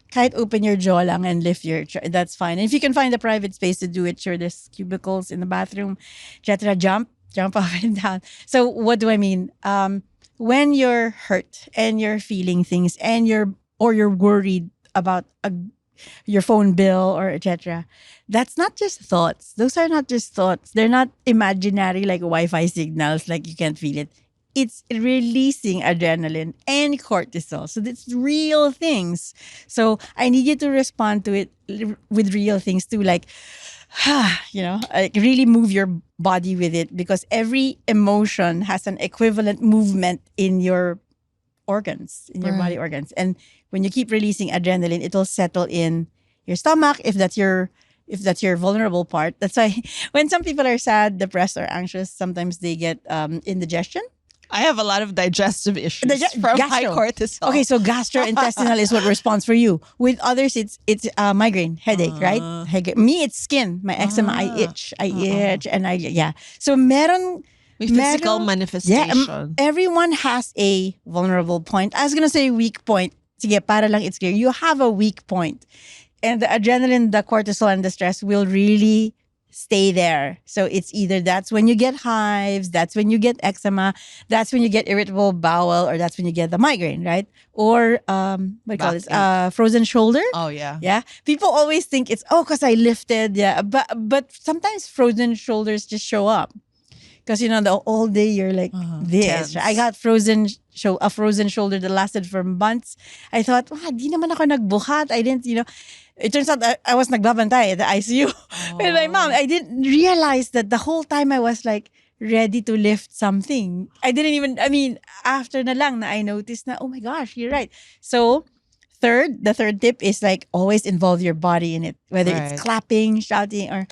kahit open your jaw lang and lift that's fine. And if you can find a private space to do it, sure, there's cubicles in the bathroom, etc. Jump up and down. So what do I mean? When you're hurt and you're feeling things and your or you're worried about your phone bill or etc. That's not just thoughts. Those are not just thoughts. They're not imaginary like Wi-Fi signals, like you can't feel it. It's releasing adrenaline and cortisol. So it's real things. So I need you to respond to it with real things too, like, like really move your body with it, because every emotion has an equivalent movement in your organs, in your body organs. And when you keep releasing adrenaline, it'll settle in your stomach if that's your vulnerable part. That's why when some people are sad, depressed, or anxious, sometimes they get indigestion. I have a lot of digestive issues from high cortisol. Okay, so gastrointestinal is what responds for you. With others, it's migraine, headache, right? Me, it's skin. My eczema, I itch, and So meron. Physical manifestation. Yeah, everyone has a vulnerable point. I was gonna say weak point. Sige, para lang it's clear. You have a weak point. And the adrenaline, the cortisol, and the stress will really stay there. So it's either that's when you get hives, that's when you get eczema, that's when you get irritable bowel, or that's when you get the migraine, right? Or what do you call this? Frozen shoulder. Oh yeah. Yeah. People always think it's because I lifted. Yeah. But sometimes frozen shoulders just show up. Because the whole day you're like this. Tense. I got a frozen shoulder that lasted for months. I thought, di naman ako nagbuhat. I didn't, it turns out I was nagbabantay at the ICU with my mom. I didn't realize that the whole time I was like ready to lift something. After na lang na I noticed na, oh my gosh, you're right. So the third tip is like always involve your body in it. Whether it's clapping, shouting, or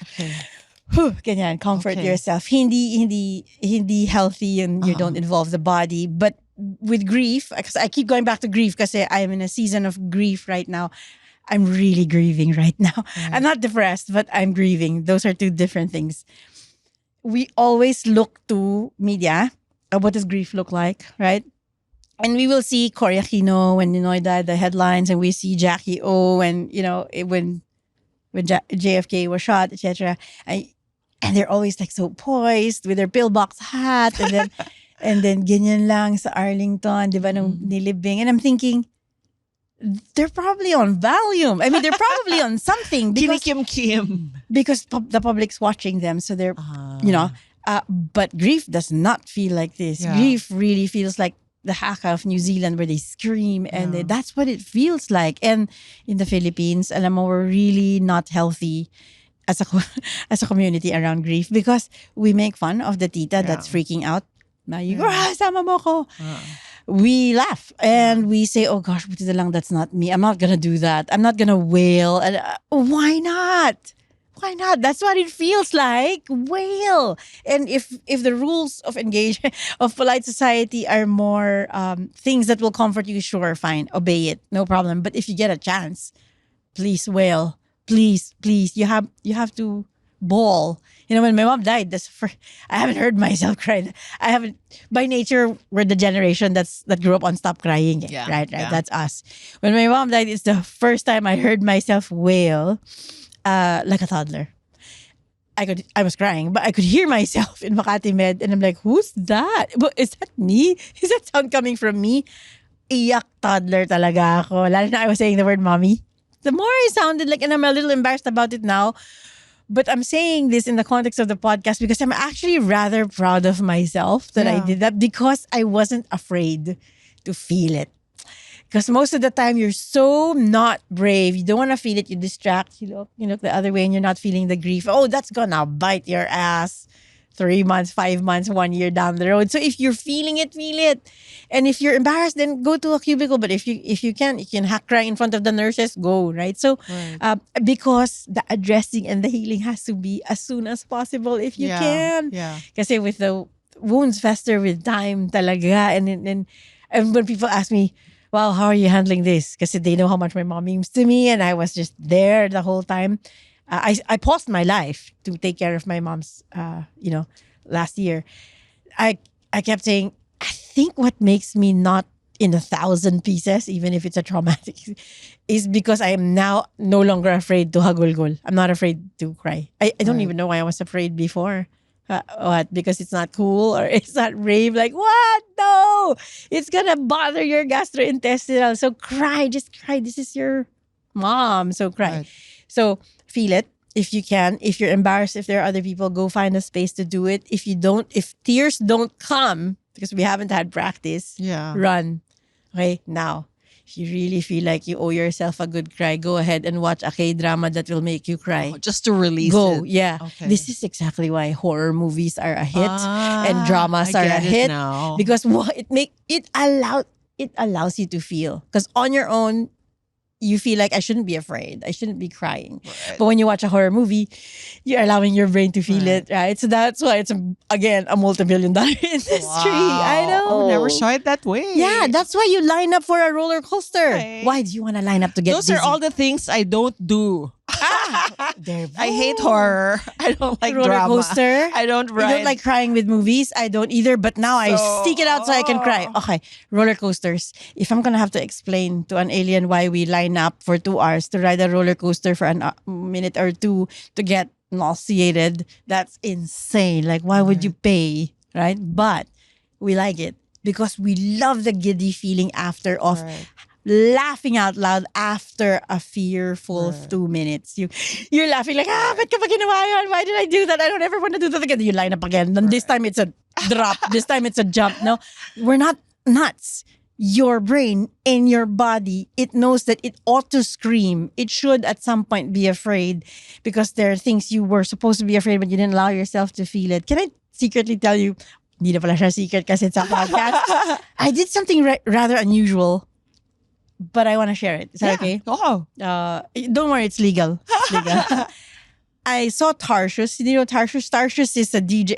ganyan, comfort yourself. Hindi healthy and you don't involve the body. But with grief, because I keep going back to grief because I'm in a season of grief right now. I'm really grieving right now. I'm not depressed, but I'm grieving. Those are two different things. We always look to media. What does grief look like, right? And we will see Cory Aquino when Ninoy died, the headlines, and we see Jackie O when JFK was shot, etc. And they're always like so poised with their pillbox hat, and then ganyan lang sa Arlington, di ba, nung nilibing. And I'm thinking, they're probably on Valium. They're probably on something because the public's watching them, so they're but grief does not feel like this. Yeah. Grief really feels like the Haka of New Zealand, where they scream, and that's what it feels like. And in the Philippines, alam mo, we're really not healthy as a community around grief, because we make fun of the tita that's freaking out. Na you go, sama mo ko. We laugh and we say, oh gosh, buti na lang that's not me. I'm not gonna do that. I'm not gonna wail. And why not? Why not? That's what it feels like. Wail. And if the rules of engagement of polite society are more things that will comfort you, sure, fine, obey it, no problem. But if you get a chance, please wail. Please. You have to bawl. When my mom died, I haven't heard myself cry. I haven't. By nature, we're the generation that grew up on stop crying. Yeah, Right. yeah. That's us. When my mom died, it's the first time I heard myself wail like a toddler. I was crying, but I could hear myself in Makati Med, and I'm like, who's that? Is that me? Is that sound coming from me? Iyak toddler talaga ako. Lalo na I was saying the word mommy. The more I sounded like, and I'm a little embarrassed about it now, but I'm saying this in the context of the podcast because I'm actually rather proud of myself that I did that, because I wasn't afraid to feel it. Because most of the time you're so not brave. You don't want to feel it. You distract. You look the other way and you're not feeling the grief. Oh, that's gonna bite your ass 3 months, 5 months, 1 year down the road. So if you're feeling it, feel it. And if you're embarrassed, then go to a cubicle. But if you can hack cry in front of the nurses, go, right? So because the addressing and the healing has to be as soon as possible if you can. Yeah. Kasi with the wounds fester with time talaga. And when people ask me, well, how are you handling this? Because they know how much my mom means to me, and I was just there the whole time. I paused my life to take care of my mom's, last year. I kept saying, I think what makes me not in 1,000 pieces, even if it's a traumatic, is because I am now no longer afraid to hagulgol. I'm not afraid to cry. I don't even know why I was afraid before. What? Because it's not cool or it's not rave? Like, what? No! It's gonna bother your gastrointestinal. So cry. Just cry. This is your mom. So cry. Right. So feel it if you can. If you're embarrassed, if there are other people, go find a space to do it. If you don't, if tears don't come, because we haven't had practice, Yeah. run. Okay, now. If you really feel like you owe yourself a good cry, go ahead and watch a K-drama that will make you cry. Oh, just to release Go, it. yeah. Okay. This is exactly why horror movies are a hit and Ah, dramas I are a get it hit now. because it allows you to feel. Because on your own, you feel like I shouldn't be afraid. I shouldn't be crying. Right. But when you watch a horror movie, you're allowing your brain to feel Right. it, right? So that's why it's again a multi-billion-dollar industry. I Wow. know. Oh, never saw it that way. Yeah, that's why you line up for a roller coaster. Okay. Why do you want to line up to get Those are dizzy? all the things I don't do. There- I hate horror. I don't like roller drama. coaster. I don't You ride. don't like crying with movies? I don't either, but now I So- seek it out so I can cry. Okay, roller coasters. If I'm gonna have to explain to an alien why we line up for 2 hours to ride a roller coaster for a minute or two to get nauseated, that's insane. Like, why would you pay? Right? But we like it because we love the giddy feeling after of Right. laughing out loud after a fearful Right. 2 minutes. You're laughing like, ba't ka pa ginawa yun? Why did I do that? I don't ever want to do that again. You line up again. Then this time it's a drop. This time it's a jump. No, we're not nuts. Your brain and your body, it knows that it ought to scream. It should at some point be afraid because there are things you were supposed to be afraid but you didn't allow yourself to feel it. Can I secretly tell you, hindi na pala siya secret kasi it's a podcast. I did something rather unusual. But I want to share it. Is that okay? Oh. Don't worry, it's legal. It's legal. I saw Tarsius. You know Tarsius? Tarsius is a DJ,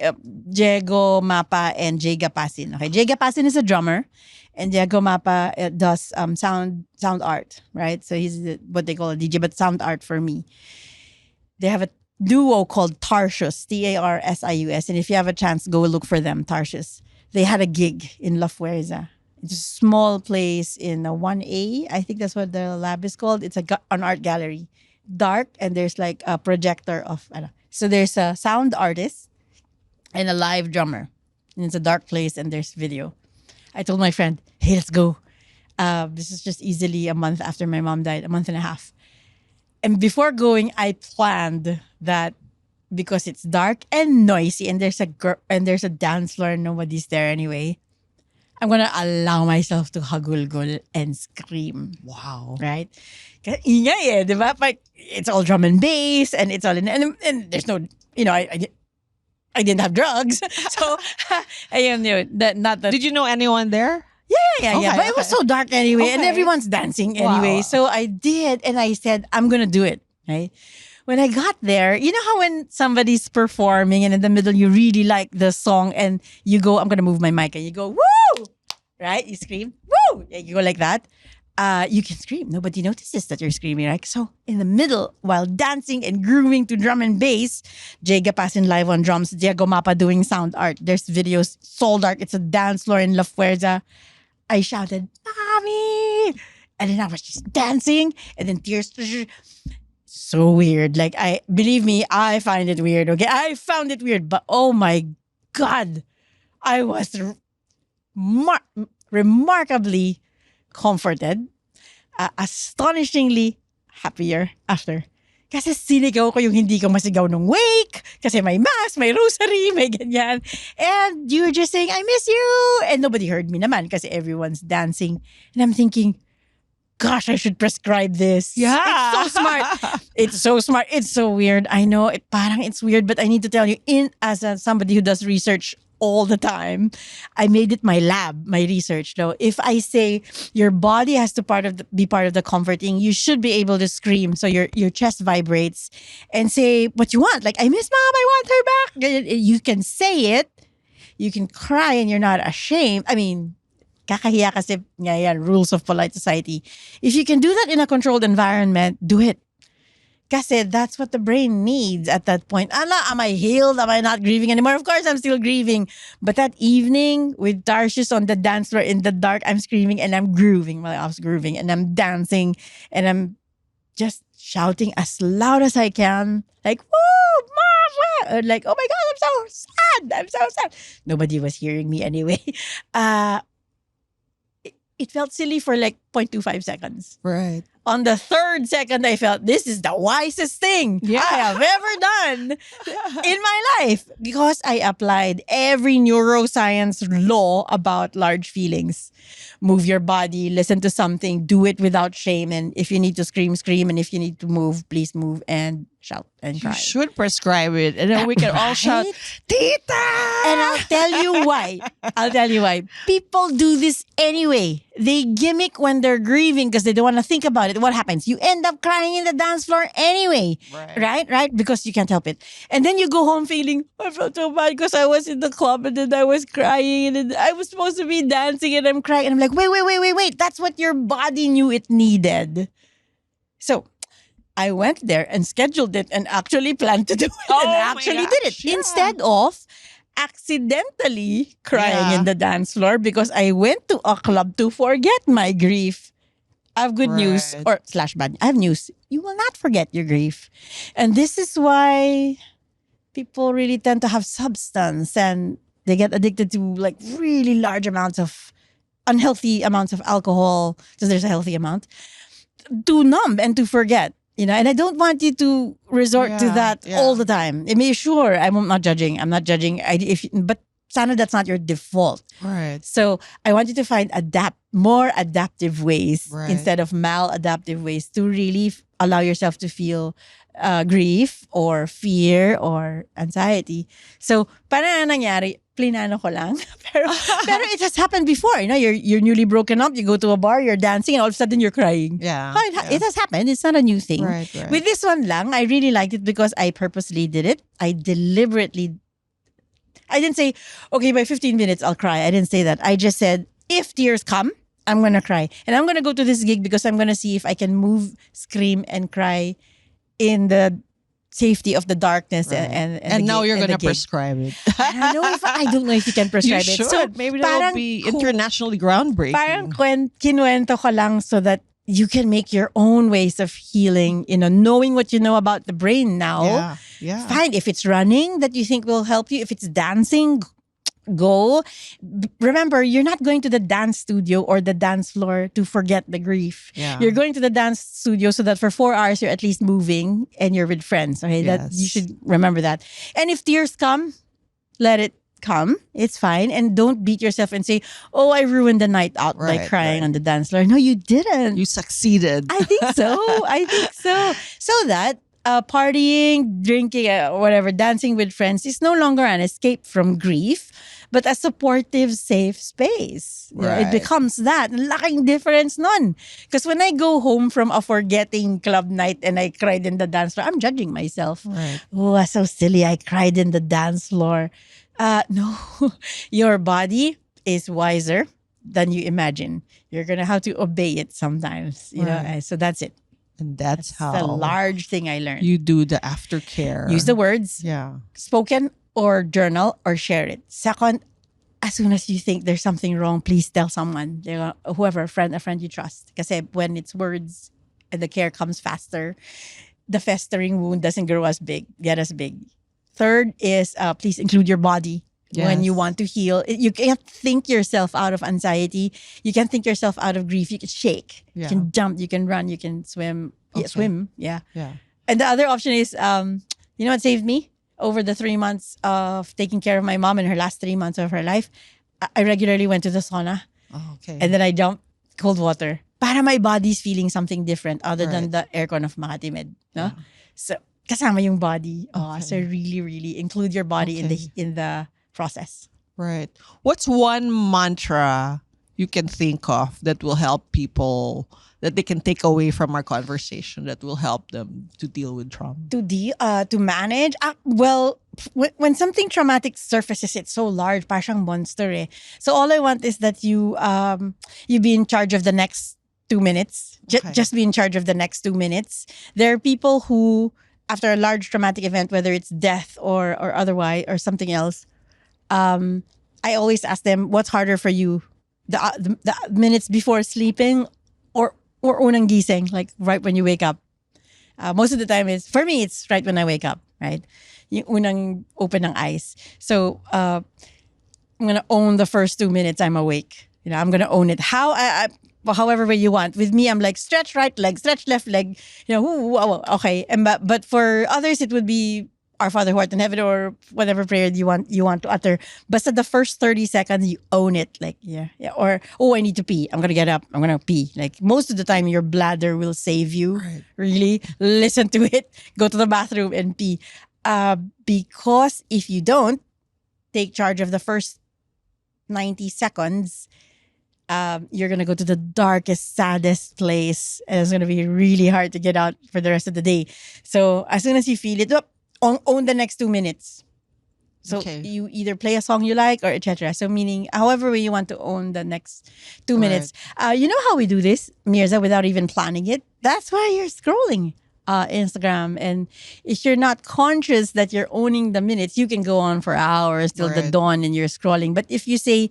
Diego Mapa and Jay Gapasin. Okay, Jay Gapasin is a drummer, and Diego Mapa does sound art, right? So he's what they call a DJ, but sound art for me. They have a duo called Tarsius, Tarsius, and if you have a chance, go look for them. Tarsius. They had a gig in La Fuerza. It's a small place in a 1A. I think that's what the lab is called. It's an art gallery. Dark, and there's like a projector of... So there's a sound artist and a live drummer. And it's a dark place and there's video. I told my friend, hey, let's go. This is just easily a month after my mom died, a month and a half. And before going, I planned that because it's dark and noisy and there's a dance floor and nobody's there anyway, I'm gonna allow myself to hagulgol and scream. Wow. Right? Kasi ingay di ba? Like, it's all drum and bass and it's all and there's no, I didn't have drugs. So, ayun yun. Not that. Did you know anyone there? Yeah. Okay, But it was so dark anyway and Okay. everyone's dancing anyway. Wow. So I did and I said, I'm gonna do it. Right? When I got there, you know how when somebody's performing and in the middle you really like the song and you go, I'm gonna move my mic and you go, woo! Right? You scream, woo! And you go like that. You can scream. Nobody notices that you're screaming, right? So in the middle, while dancing and grooving to drum and bass, Jay Gapasin live on drums, Diego Mapa doing sound art. There's videos, soul dark. It's a dance floor in La Fuerza. I shouted, Mommy! And then I was just dancing and then tears. So weird. Like, believe me, I find it weird. Okay, I found it weird, but oh my God, I was remarkably comforted, astonishingly happier after. Kasi sinigaw ko yung hindi ko masigaw nung wake. Kasi may mass, may rosary, may ganyan. And you were just saying, I miss you. And nobody heard me naman kasi everyone's dancing. And I'm thinking, gosh, I should prescribe this. Yeah. It's so smart. It's so smart. It's so weird. I know, it's weird, but I need to tell you, as somebody who does research all the time, I made it my lab, my research. Though, if I say your body has to be part of the comforting, you should be able to scream so your chest vibrates and say what you want. Like, I miss Mom, I want her back. You can say it. You can cry and you're not ashamed. I mean, kakahiya kasi yan, rules of polite society. If you can do that in a controlled environment, do it. Kasi that's what the brain needs at that point. Am I healed? Am I not grieving anymore? Of course, I'm still grieving. But that evening with Tarsius on the dance floor in the dark, I'm screaming and I'm grooving. Well, I was grooving and I'm dancing and I'm just shouting as loud as I can. Like, woo, Mom, like, oh my God, I'm so sad. I'm so sad. Nobody was hearing me anyway. Uh, it felt silly for like 0.25 seconds. Right. On the third second, I felt this is the wisest thing Yeah. I have ever done in my life because I applied every neuroscience law about large feelings. Move your body, listen to something, do it without shame. And if you need to scream, scream. And if you need to move, please move and shout and You cry. should prescribe it. And then we can all shout, Right? Tita! And I'll tell you why. I'll tell you why. People do this anyway. They gimmick when they're grieving because they don't want to think about it. What happens? You end up crying in the dance floor anyway. Right? Because you can't help it. And then you go home feeling, I felt so bad because I was in the club and then I was crying and then I was supposed to be dancing and I'm crying. And I'm like, wait. That's what your body knew it needed. So I went there and scheduled it and actually planned to do it Oh and my actually did it. gosh, yeah. Instead of accidentally crying Yeah. in the dance floor because I went to a club to forget my grief. I have good news Right. or slash bad. I have news. You will not forget your grief. And this is why people really tend to have substance and they get addicted to like really large amounts of unhealthy amounts of alcohol. So there's a healthy amount to numb and to forget. And I don't want you to resort to Yeah, that yeah. all the time. I mean, sure, I'm not judging. But sana, that's not your default. Right. So I want you to find more adaptive ways Right. instead of maladaptive ways to really allow yourself to feel grief or fear or anxiety. So, parang nangyari, plinano ko lang. pero it has happened before. You're newly broken up, you go to a bar, you're dancing, and all of a sudden you're crying. Yeah. Oh, it has happened. It's not a new thing. Right. With this one lang, I really liked it because I purposely did it. I didn't say, okay, by 15 minutes, I'll cry. I didn't say that. I just said, if tears come, I'm going to cry. And I'm going to go to this gig because I'm going to see if I can move, scream, and cry in the safety of the darkness. Right. And And now you're going gonna prescribe it. I don't know if you can prescribe You it. should. So, Maybe that'll parang be internationally groundbreaking. Parang kinuwento ko lang so that you can make your own ways of healing, knowing what you know about the brain now. Yeah. Yeah. Fine. If it's running that you think will help you, if it's dancing, go. Remember, you're not going to the dance studio or the dance floor to forget the grief. Yeah. You're going to the dance studio so that for 4 hours you're at least moving and you're with friends. Okay, that Yes. you should remember that. And if tears come, let it come. It's fine. And don't beat yourself and say, oh, I ruined the night out by Right, crying right. on the dance floor. No, you didn't. You succeeded. I think so. So that partying, drinking, whatever, dancing with friends is no longer an escape from grief, but a supportive, safe space. It Right. becomes that. Laking difference nun. Because when I go home from a forgetting club night and I cried in the dance floor, I'm judging myself. Right. Oh, I'm so silly. I cried in the dance floor. No, your body is wiser than you imagine. You're going to have to obey it sometimes. Right. So that's it. And that's how The large thing I learned. you do the aftercare. Use the words, Yeah. spoken or journal or share it. Second, as soon as you think there's something wrong, please tell someone, whoever, a friend you trust. Because when it's words and the care comes faster, the festering wound doesn't get as big. Third is please include your body. When you Yes. want to heal. You can't think yourself out of anxiety. You can't think yourself out of grief. You can shake. Yeah. You can jump. You can run. You can swim. Okay. Yeah, swim. Yeah. Yeah. And the other option is, you know what saved me? Over the 3 months of taking care of my mom in her last 3 months of her life, I regularly went to the sauna. Oh, okay. And then I jumped cold water. Para my body's feeling something different other than Right. the aircon of Makati Med. No? Yeah. So, kasama yung body. Oh, Okay. so really, really include your body Okay. in the process. Right. What's one mantra you can think of that will help people, that they can take away from our conversation, that will help them to deal with trauma? To manage, when something traumatic surfaces, it's so large, parang siyang monster eh. So all I want is that you be in charge of the next 2 minutes. Okay. Just be in charge of the next 2 minutes. There are people who, after a large traumatic event, whether it's death or otherwise or something else, I always ask them, what's harder for you, the minutes before sleeping or unang gising, like right when you wake up. Most of the time, for me, it's right when I wake up, right? yung unang open ng eyes. So, I'm gonna own the first 2 minutes I'm awake. I'm gonna own it. However way you want. With me, I'm like stretch right leg, stretch left leg. Okay. But for others, it would be Our Father who art in heaven or whatever prayer you want to utter. But the first 30 seconds, you own it. Like yeah. Or I need to pee. I'm gonna get up. I'm gonna pee. Like most of the time, your bladder will save you. Right. Really listen to it. Go to the bathroom and pee. Because if you don't take charge of the first 90 seconds, you're going to go to the darkest, saddest place. And it's going to be really hard to get out for the rest of the day. So as soon as you feel it, own the next 2 minutes. So you either play a song you like or etc. So meaning, however way you want to own the next 2 minutes. You know how we do this, Mirza, without even planning it? That's why you're scrolling Instagram. And if you're not conscious that you're owning the minutes, you can go on for hours till the dawn and you're scrolling. But if you say,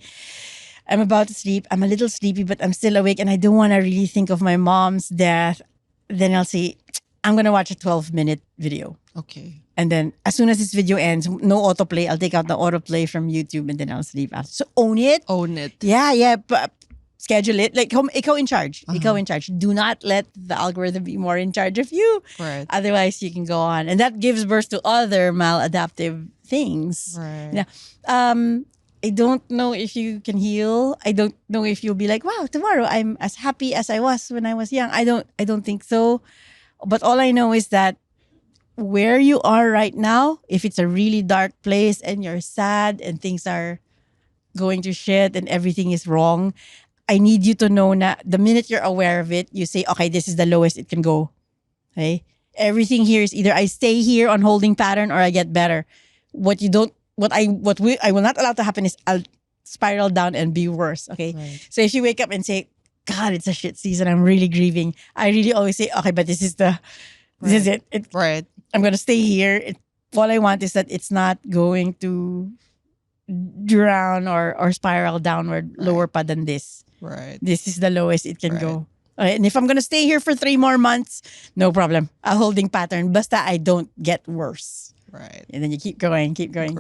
I'm about to sleep, I'm a little sleepy, but I'm still awake and I don't want to really think of my mom's death, then I'll say, I'm going to watch a 12-minute video. Okay. And then as soon as this video ends, no autoplay, I'll take out the autoplay from YouTube and then I'll sleep after. So own it. Own it. Yeah. But schedule it. Like, ikaw in charge. Ikaw in charge. Do not let the algorithm be more in charge of you. Right. Otherwise, you can go on. And that gives birth to other maladaptive things. Right. I don't know if you can heal. I don't know if you'll be like, wow, tomorrow I'm as happy as I was when I was young. I don't think so. But all I know is that where you are right now, if it's a really dark place and you're sad and things are going to shit and everything is wrong, I need you to know that the minute you're aware of it, you say, okay, this is the lowest it can go. Okay? Everything here is either I stay here on holding pattern or I get better. What I will not allow to happen is I'll spiral down and be worse. Okay? Right. So if you wake up and say, God, it's a shit season, I'm really grieving, I really always say, okay, but this is it. Right. I'm gonna stay here. All I want is that it's not going to drown or spiral downward lower pa than this. Right. This is the lowest it can go. And if I'm gonna stay here for 3 more months, no problem. A holding pattern. Basta I don't get worse. Right. And then you keep going. Keep going.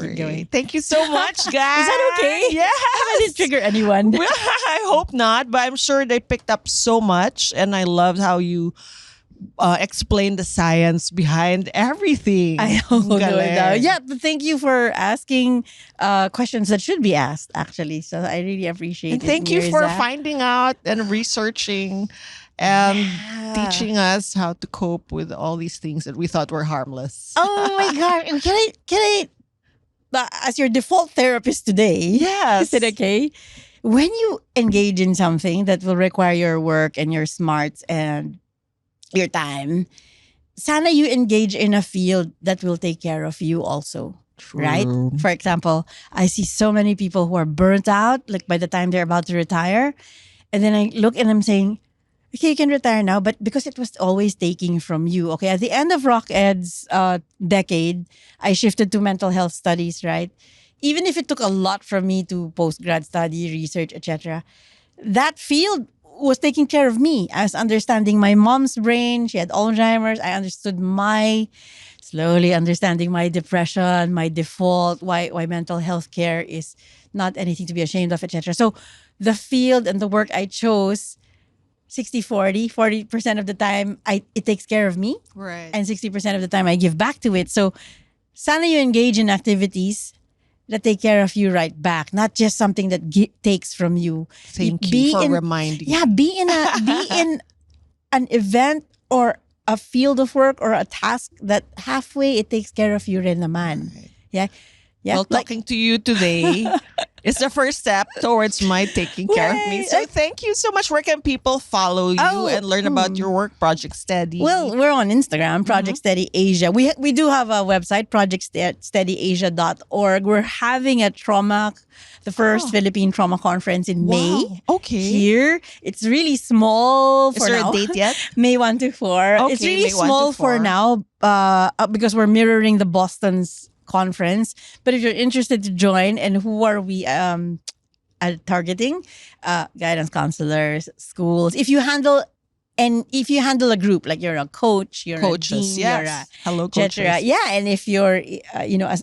Thank you so much, guys. Is that okay? Yeah. I didn't trigger anyone. Well, I hope not, but I'm sure they picked up so much, and I loved how you explained the science behind everything. I know. Galing. Yeah, but thank you for asking questions that should be asked, actually. So I really appreciate And it. thank you for Mirza. finding out and researching and teaching us how to cope with all these things that we thought were harmless. Oh my God. Can I as your default therapist today, Yes. is it okay? When you engage in something that will require your work and your smarts and your time, sana you engage in a field that will take care of you also. True. Right? For example, I see so many people who are burnt out, like by the time they're about to retire. And then I look and I'm saying, okay, you can retire now, but because it was always taking from you. Okay, at the end of Rock Ed's decade, I shifted to mental health studies, right? Even if it took a lot from me to postgrad study, research, etc., that field was taking care of me. I was understanding my mom's brain. She had Alzheimer's. I understood slowly understanding my depression, my default, why mental health care is not anything to be ashamed of, etc. So the field and the work I chose, 40% of the time it takes care of me. Right. And 60% of the time I give back to it. So sana you engage in activities that take care of you right back, not just something that takes from you. Thank you for reminding. Yeah, be in an event or a field of work or a task that halfway it takes care of you rin naman. Right. Yeah. Well, talking to you today is the first step towards my taking care of me. So thank you so much. Where can people follow you and learn about your work, Project Steady? Well, we're on Instagram, Project Steady Asia. We do have a website, projectsteadyasia.org. We're having the first Philippine trauma conference in May. Okay. Here. It's really small for now. Is there a date yet? May 1 to 4. Okay, It's really May 1 to small 4. for now because we're mirroring the Boston's conference. But if you're interested to join, and who are we targeting? Guidance counselors, schools. If you handle And if you handle a group, like you're a coach, you're Coaches, a dean, yes. Hello, you're a et cetera. coaches. Yeah, and if you're,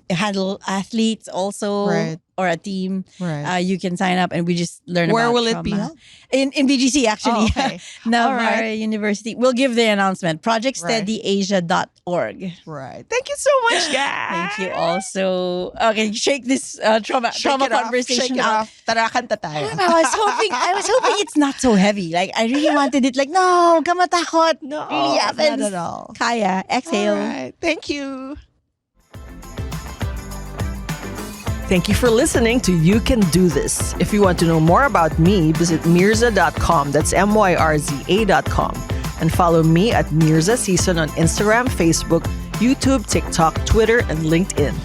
handle athletes also, Right. or a team, Right. you can sign up and we just learn Where about will it trauma. be held? In BGC, actually. Oh, okay. Navarre All right. University. We'll give the announcement. ProjectSteadyAsia.org. Right. Thank you so much, guys. Thank you also. Okay, shake this trauma Shake it off, conversation shake it out. off. Tara, kanta tayo. I was hoping it's not so heavy. Like I really wanted it. Like no, kamatakot. No, really happens. not at all. Kaya, exhale. All right. Thank you. Thank you for listening to You Can Do This. If you want to know more about me, visit mirza.com. That's MYRZA.com. And follow me at Mirza Season on Instagram, Facebook, YouTube, TikTok, Twitter, and LinkedIn.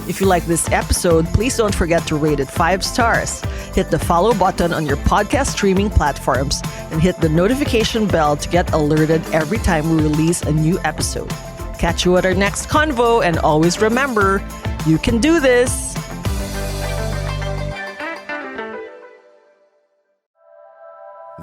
If you like this episode, please don't forget to rate it 5 stars. Hit the follow button on your podcast streaming platforms and hit the notification bell to get alerted every time we release a new episode. Catch you at our next convo, and always remember, you can do this.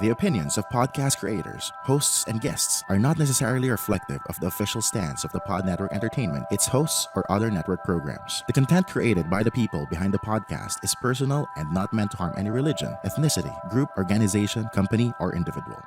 The opinions of podcast creators, hosts, and guests are not necessarily reflective of the official stance of the Pod Network Entertainment, its hosts, or other network programs. The content created by the people behind the podcast is personal and not meant to harm any religion, ethnicity, group, organization, company, or individual.